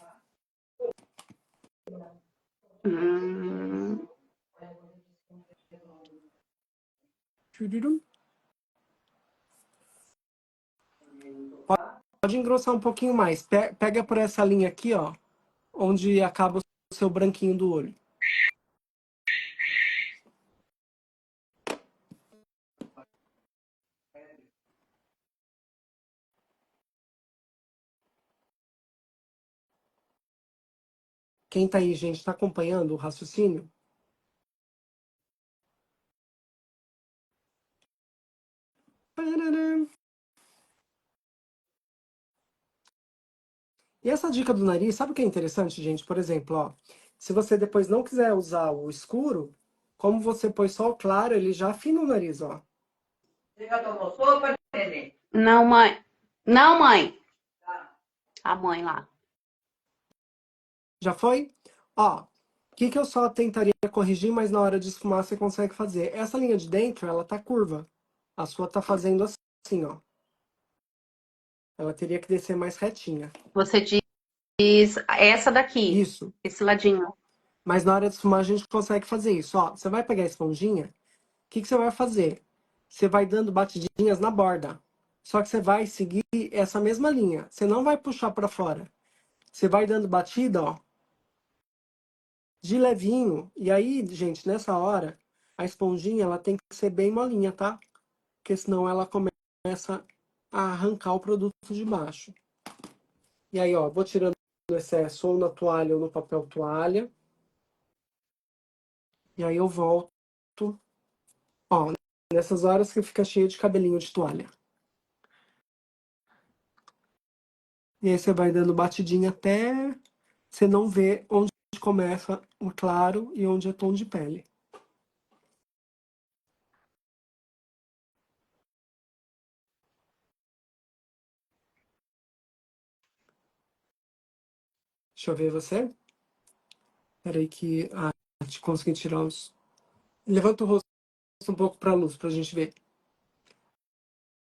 Hum. tchururum. engrossar um pouquinho mais. Pega por essa linha aqui, ó, onde acaba o seu branquinho do olho. Quem tá aí, gente, tá acompanhando o raciocínio? Pararam. E essa dica do nariz, sabe o que é interessante, gente? Por exemplo, ó, se você depois não quiser usar o escuro, como você pôs só o claro, ele já afina o nariz, ó. Você já tomou sopa, Nenê? Não, mãe. Não, mãe. A mãe lá. Já foi? Ó, o que eu só tentaria corrigir, mas na hora de esfumar você consegue fazer. Essa linha de dentro, ela tá curva. A sua tá fazendo assim, ó. Ela teria que descer mais retinha. Você diz essa daqui, Isso. esse ladinho. Mas na hora de esfumar a gente consegue fazer isso. Ó, você vai pegar a esponjinha, o que você vai fazer? Você vai dando batidinhas na borda. Só que você vai seguir essa mesma linha. Você não vai puxar para fora. Você vai dando batida, ó, de levinho. E aí, gente, nessa hora, a esponjinha ela tem que ser bem molinha, tá? Porque senão ela começa a arrancar o produto de baixo. E aí, ó, vou tirando o excesso ou na toalha ou no papel toalha. E aí eu volto. Ó, nessas horas que fica cheio de cabelinho de toalha. E aí você vai dando batidinha até você não ver onde começa o claro e onde é tom de pele. Deixa eu ver você. Peraí que... Ah, te consegui tirar os... Levanta o rosto um pouco pra luz pra gente ver.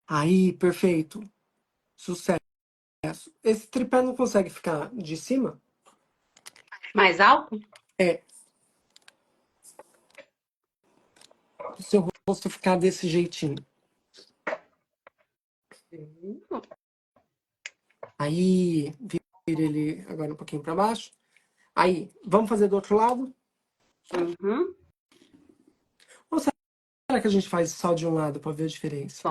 Aí, perfeito. Sucesso. Esse tripé não consegue ficar de cima? Mais alto? É. O seu rosto ficar desse jeitinho. Aí, vira ele agora um pouquinho pra baixo. Aí, vamos fazer do outro lado? Uhum. Ou será que a gente faz só de um lado pra ver a diferença? Só.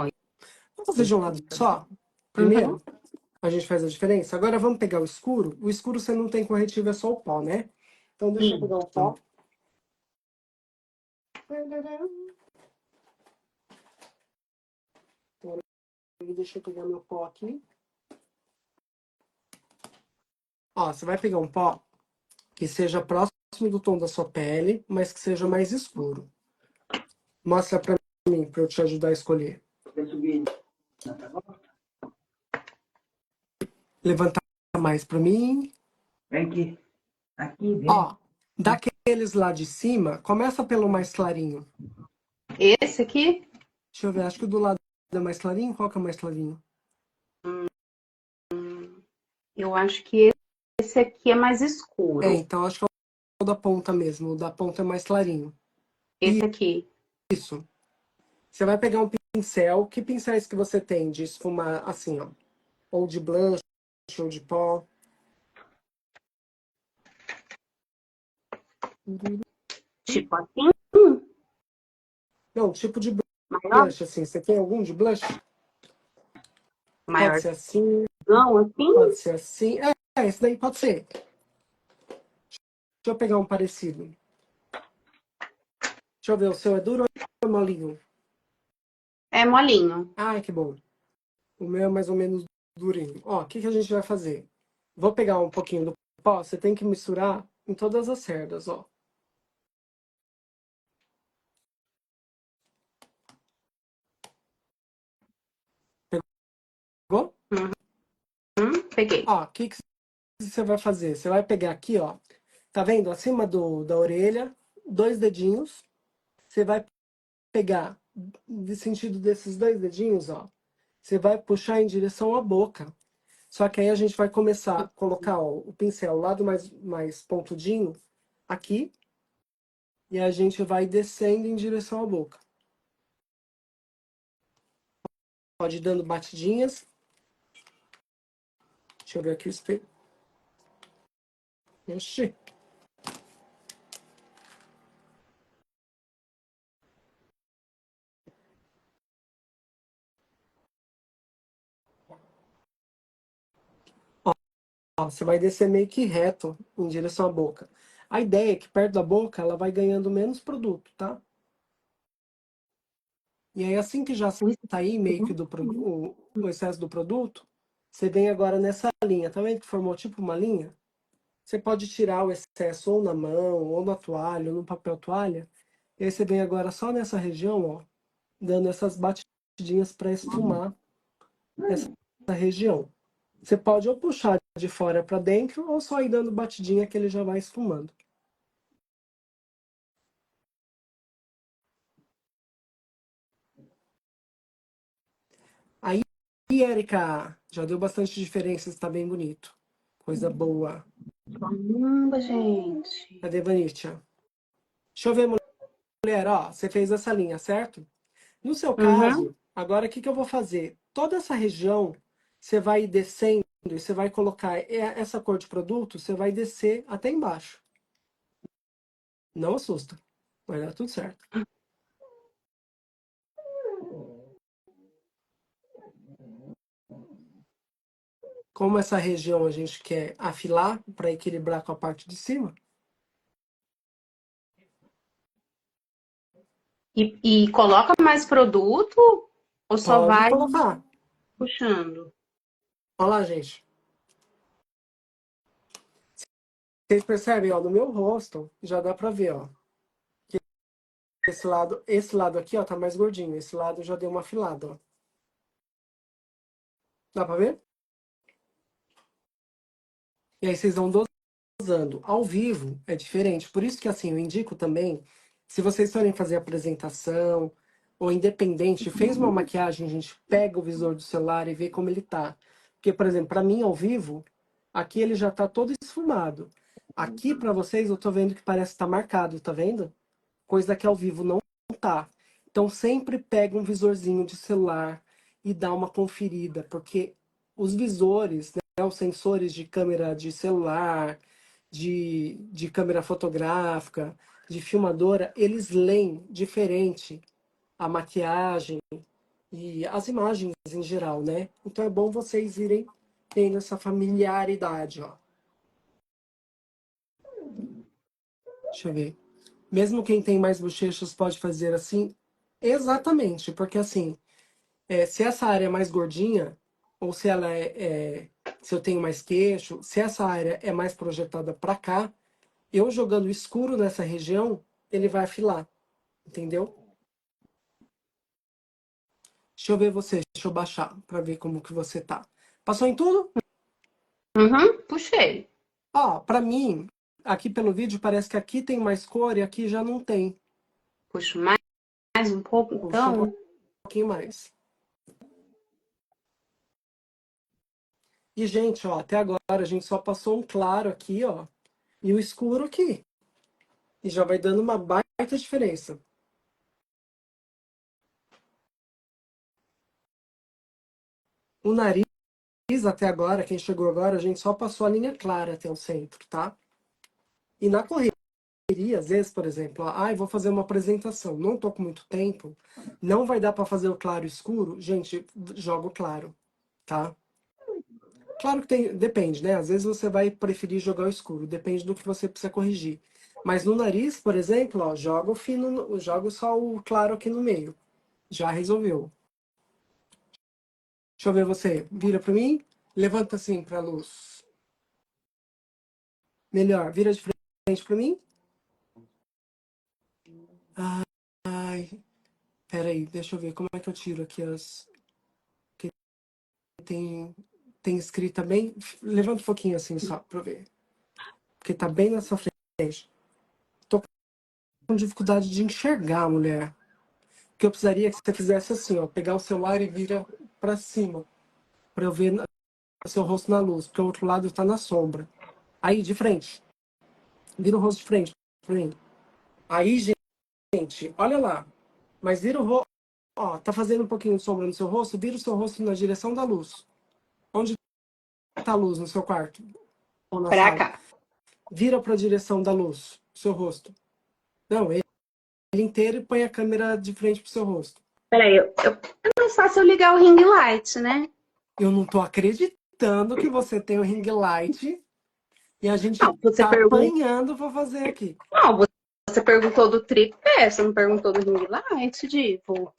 Vamos fazer de um lado só? Primeiro, a gente faz a diferença. Agora vamos pegar o escuro. O escuro você não tem corretivo, é só o pó, né? Então deixa eu pegar o pó. Deixa eu pegar meu pó aqui. Ó, você vai pegar um pó que seja próximo do tom da sua pele, mas que seja mais escuro. Mostra pra mim, pra eu te ajudar a escolher. Levanta mais pra mim. Vem aqui. Aqui, vem. Ó, daqueles lá de cima, começa pelo mais clarinho. Esse aqui? Deixa eu ver, acho que o do lado é mais clarinho. Qual que é mais clarinho? Eu acho que esse aqui é mais É, escuro. então acho que é o da ponta mesmo. O da ponta é mais clarinho. Esse aqui. Isso. Você vai pegar um pincel. Que pincéis que você tem de esfumar assim, ó? Ou de blush, ou de pó. Tipo assim, Não, tipo de maior, blush, assim. Você tem algum de blush? Pode ser assim, maiorzão, assim. pode ser assim. Esse daí pode ser. Deixa eu pegar um parecido. Deixa eu ver, o seu é duro ou é molinho? É molinho. Ai, que bom. O meu é mais ou menos durinho. Ó, o que a gente vai fazer? Vou pegar um pouquinho do pó. Você tem que misturar em todas as cerdas, ó. Pegou? Peguei. Ó, o que você vai fazer? Você vai pegar aqui, ó. Tá vendo? Acima da orelha, 2 dedinhos. Você vai pegar, no sentido desses 2 dedinhos, ó. Você vai puxar em direção à boca. Só que aí a gente vai começar a colocar, ó, o pincel, o lado mais pontudinho, aqui. E a gente vai descendo em direção à boca. Pode ir dando batidinhas. Deixa eu ver aqui o espelho. Oxi. Ó, você vai descer meio que reto em direção à boca. A ideia é que perto da boca ela vai ganhando menos produto, tá? E aí assim que já sair meio que o excesso do produto, você vem agora nessa linha, tá vendo que formou tipo uma linha? Você pode tirar o excesso ou na mão, ou na toalha, ou no papel toalha. E aí você vem agora só nessa região, ó, dando essas batidinhas para esfumar essa região. Você pode ou puxar de fora para dentro, ou só ir dando batidinha que ele já vai esfumando. Aí, Érica, já deu bastante diferença, está bem bonito. Coisa boa. Caramba, gente. Cadê, Vanitia? Deixa eu ver, mulher, ó, você fez essa linha, certo? No seu Uhum. caso, agora o que que eu vou fazer? Toda essa região, você vai descendo e você vai colocar essa cor de produto, você vai descer até embaixo. Não assusta, vai dar tudo certo. Como essa região a gente quer afilar para equilibrar com a parte de cima, E coloca mais produto ou só pode vai colocar. puxando? Olha lá, gente. Vocês percebem, ó, no meu rosto, já dá pra ver, ó. Que esse lado aqui, ó, tá mais gordinho. Esse lado já deu uma afilada, ó. Dá pra ver? E aí vocês vão dosando. Ao vivo é diferente. Por isso que, assim, eu indico também, se vocês forem fazer apresentação, ou independente, fez uma maquiagem, a gente pega o visor do celular e vê como ele tá. Porque, por exemplo, pra mim, ao vivo, aqui ele já tá todo esfumado. Aqui, pra vocês, eu tô vendo que parece que tá marcado, tá vendo? Coisa que ao vivo não tá. Então sempre pega um visorzinho de celular e dá uma conferida, porque os visores, né, os sensores de câmera de celular, de câmera fotográfica, de filmadora, eles leem diferente a maquiagem e as imagens em geral, né? Então é bom vocês irem tendo essa familiaridade, ó. Deixa eu ver. Mesmo quem tem mais bochechas pode fazer assim? Exatamente, porque assim, se essa área é mais gordinha, ou se ela se eu tenho mais queixo, se essa área é mais projetada para cá, eu jogando escuro nessa região, ele vai afilar, entendeu? Deixa eu ver você, deixa eu baixar para ver como que você tá. Passou em tudo? Uhum, puxei. Ó, para mim, aqui pelo vídeo parece que aqui tem mais cor e aqui já não tem. Puxo mais um pouco, Puxa um então. pouquinho mais. E, gente, ó, até agora a gente só passou um claro aqui, ó, e o escuro aqui. E já vai dando uma baita diferença. O nariz, até agora, quem chegou agora, a gente só passou a linha clara até o centro, tá? E na correria, às vezes, por exemplo, ó, vou fazer uma apresentação, não tô com muito tempo, não vai dar para fazer o claro e escuro, gente, joga o claro, tá? Claro que tem, depende, né? Às vezes você vai preferir jogar o escuro, depende do que você precisa corrigir. Mas no nariz, por exemplo, ó, joga o fino, joga só o claro aqui no meio. Já resolveu. Deixa eu ver você. Vira para mim. Levanta assim para a luz. Melhor. Vira de frente para mim. Ai, peraí, deixa eu ver como é que eu tiro aqui as. Que tem escrita bem. Levanta um pouquinho assim só para eu ver. Porque tá bem na sua frente. Tô com dificuldade de enxergar, mulher. Que eu precisaria que você fizesse assim, ó, pegar o celular e vira para cima, para eu ver seu rosto na luz, porque o outro lado está na sombra. Aí, de frente. Vira o rosto de frente pra mim. Aí, gente, olha lá. Mas vira o rosto. Ó, tá fazendo um pouquinho de sombra no seu rosto, vira o seu rosto na direção da luz. Onde tá a luz no seu quarto? Ou na Pra sala? cá. Vira para a direção da luz, seu rosto. Não, ele inteiro e põe a câmera de frente pro seu rosto. Peraí, é mais fácil eu ligar o ring light, né? Eu não tô acreditando que você tem o ring light e a gente Não, você tá perguntou. apanhando pra fazer aqui. Não, você perguntou do tripé, você não perguntou do ring light, Divo.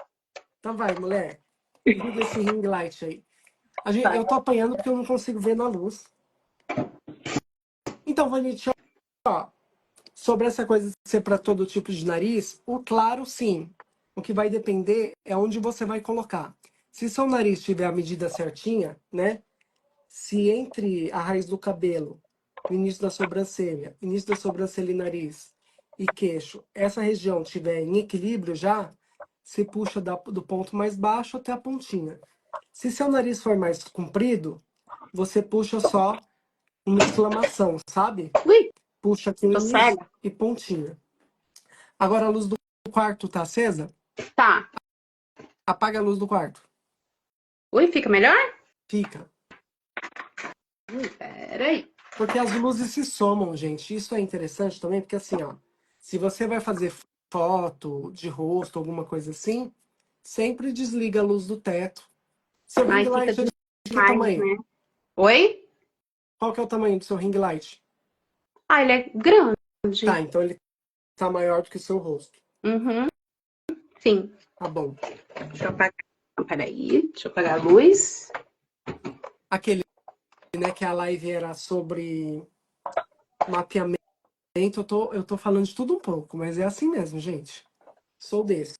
Então vai, mulher. Liga esse ring light aí. Vai. Eu tô apanhando porque eu não consigo ver na luz. Então, Vanity, ó, sobre essa coisa de ser para todo tipo de nariz, o claro, sim. O que vai depender é onde você vai colocar. Se seu nariz tiver a medida certinha, né? Se entre a raiz do cabelo, o início da sobrancelha e nariz e queixo, essa região tiver em equilíbrio já, se puxa do ponto mais baixo até a pontinha. Se seu nariz for mais comprido, você puxa só uma exclamação, sabe? Ui, Puxa aqui o tô início cega? e pontinha. Agora a luz do quarto tá acesa? Tá. Apaga a luz do quarto. Ui, fica melhor? Fica. Peraí. Porque as luzes se somam, gente. Isso é interessante também, porque assim, ó, se você vai fazer foto de rosto, alguma coisa assim, sempre desliga a luz do teto. Seu ring Ai, fica light é de que demais, tamanho? né? Oi? Qual que é o tamanho do seu ring light? Ah, ele é grande. Tá, então ele tá maior do que o seu rosto. Uhum, sim. Tá bom. Deixa eu apagar. Peraí, deixa eu apagar a luz. Aquele, né, que a live era sobre mapeamento, eu tô falando de tudo um pouco, mas é assim mesmo, gente. Sou desses.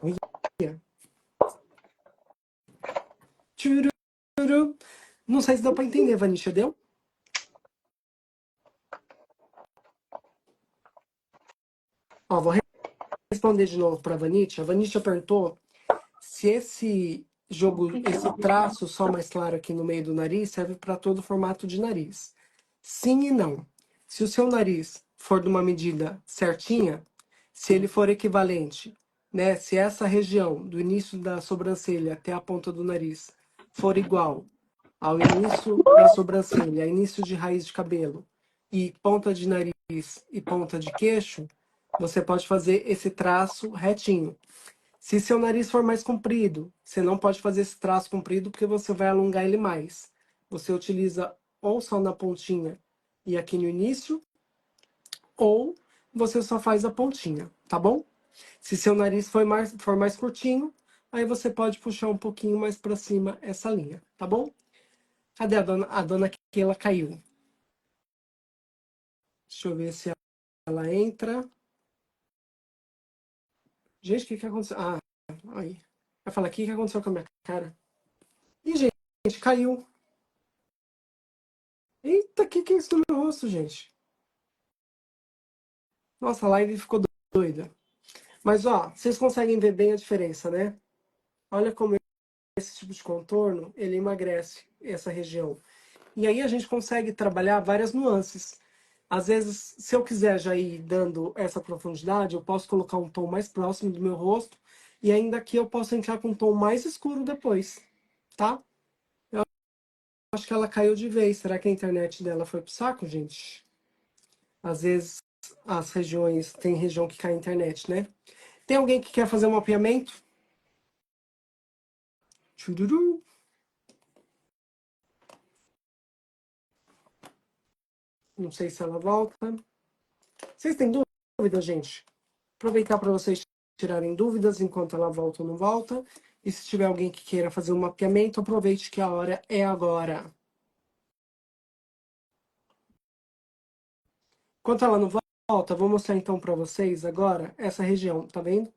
Olha. Tchururu. Não sei se deu pra entender, Vanisha, deu? Ó, vou responder de novo pra Vanisha. A Vanisha perguntou se esse jogo, esse traço só mais claro aqui no meio do nariz serve para todo formato de nariz. Sim e não. Se o seu nariz for de uma medida certinha, se ele for equivalente, né? Se essa região do início da sobrancelha até a ponta do nariz for igual ao início da sobrancelha, início de raiz de cabelo e ponta de nariz e ponta de queixo, você pode fazer esse traço retinho. Se seu nariz for mais comprido, você não pode fazer esse traço comprido porque você vai alongar ele mais. Você utiliza ou só na pontinha e aqui no início, ou você só faz a pontinha, tá bom? Se seu nariz for mais curtinho, aí você pode puxar um pouquinho mais para cima essa linha, tá bom? Cadê a dona? A dona Keila caiu. Deixa eu ver se ela entra. Gente, o que que aconteceu? Ah, aí. Vai falar, o que que aconteceu com a minha cara? Ih, gente, caiu. Eita, o que que é isso no meu rosto, gente? Nossa, a live ficou doida. Mas, ó, vocês conseguem ver bem a diferença, né? Olha como esse tipo de contorno, ele emagrece essa região. E aí a gente consegue trabalhar várias nuances. Às vezes, se eu quiser já ir dando essa profundidade, eu posso colocar um tom mais próximo do meu rosto e ainda aqui eu posso entrar com um tom mais escuro depois, tá? Eu acho que ela caiu de vez. Será que a internet dela foi pro saco, gente? Às vezes as regiões, tem região que cai a internet, né? Tem alguém que quer fazer um mapeamento? Chururu. Não sei se ela volta. Vocês têm dúvida, gente? Aproveitar para vocês tirarem dúvidas enquanto ela volta ou não volta. E se tiver alguém que queira fazer um mapeamento, aproveite que a hora é agora. Enquanto ela não volta, vou mostrar então para vocês agora essa região, tá vendo?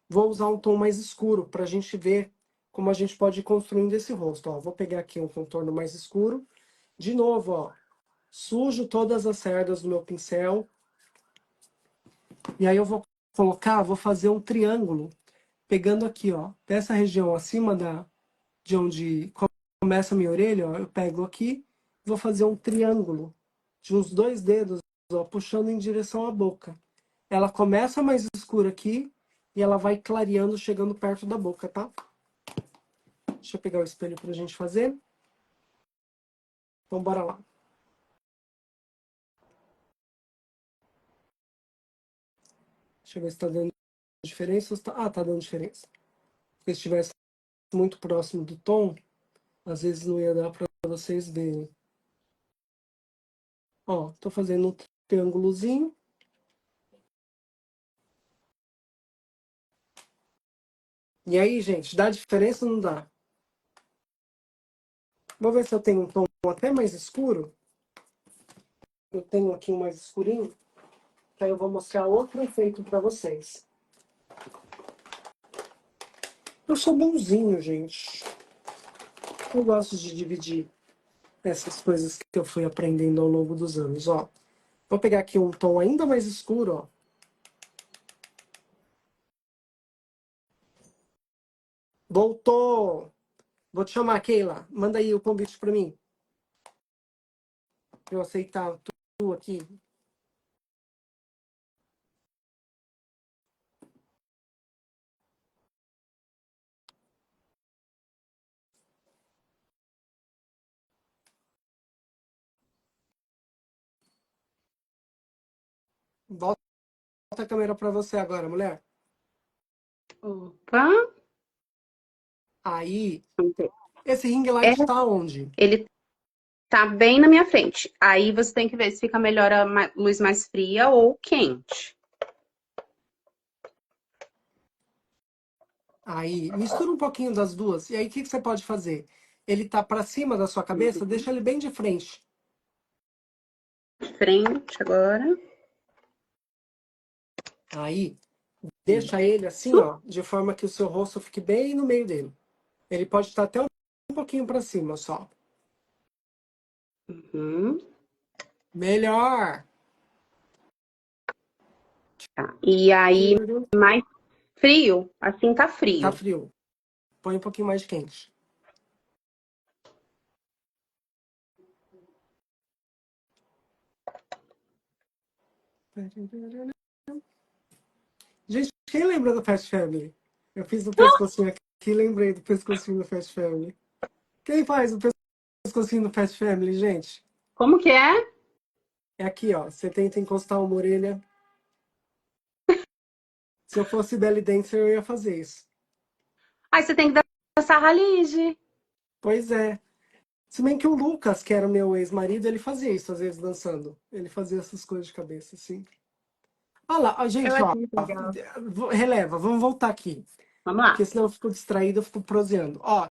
Vou usar um tom mais escuro para a gente ver como a gente pode ir construindo esse rosto. Ó, vou pegar aqui um contorno mais escuro. De novo, ó, sujo todas as cerdas do meu pincel. E aí eu vou colocar, vou fazer um triângulo, pegando aqui, ó, dessa região acima de onde começa a minha orelha, ó, eu pego aqui, vou fazer um triângulo de uns 2 dedos, ó, puxando em direção à boca. Ela começa mais escura aqui e ela vai clareando, chegando perto da boca, tá? Deixa eu pegar o espelho pra gente fazer. Então, bora lá. Deixa eu ver se tá dando diferença. Ah, tá dando diferença. Se estivesse muito próximo do tom, às vezes não ia dar para vocês verem. Ó, tô fazendo um triângulozinho. E aí, gente, dá diferença ou não dá? Vou ver se eu tenho um tom até mais escuro. Eu tenho aqui um mais escurinho. Que aí eu vou mostrar outro efeito para vocês. Eu sou bonzinho, gente. Eu gosto de dividir essas coisas que eu fui aprendendo ao longo dos anos, ó. Vou pegar aqui um tom ainda mais escuro, ó. Voltou! Vou te chamar, Keila. Manda aí o convite para mim. Pra eu aceitar tu aqui. Volta a câmera para você agora, mulher. Opa! Aí, esse ring É, light tá onde? ele tá bem na minha frente. Aí você tem que ver se fica melhor a luz mais fria ou quente. Aí, mistura um pouquinho das duas. E aí, o que você pode fazer? Ele tá para cima da sua cabeça, deixa ele bem de frente. Frente agora. Aí, deixa ele assim, ó, de forma que o seu rosto fique bem no meio dele. Ele pode estar até um pouquinho para cima, só. Uhum. Melhor! Tá. E aí, mais frio? Assim tá Tá frio. frio. Põe um pouquinho mais de quente. Gente, quem lembra do Fast Family? Eu fiz o pescocinho aqui e lembrei do pescocinho do Fast Family. Quem faz o pescocinho do Fast Family, gente? Como que é? É aqui, ó. Você tenta encostar uma orelha. Se eu fosse belly dancer, eu ia fazer isso. Aí você tem que dançar ralize. Pois é. Se bem que o Lucas, que era o meu ex-marido, ele fazia isso, às vezes, dançando. Ele fazia essas coisas de cabeça, assim. Olha lá, ó, Eu gente, ó. acho muito legal. Releva, vamos voltar aqui. Vamos lá. Porque senão eu fico distraído, eu fico proseando. Ó,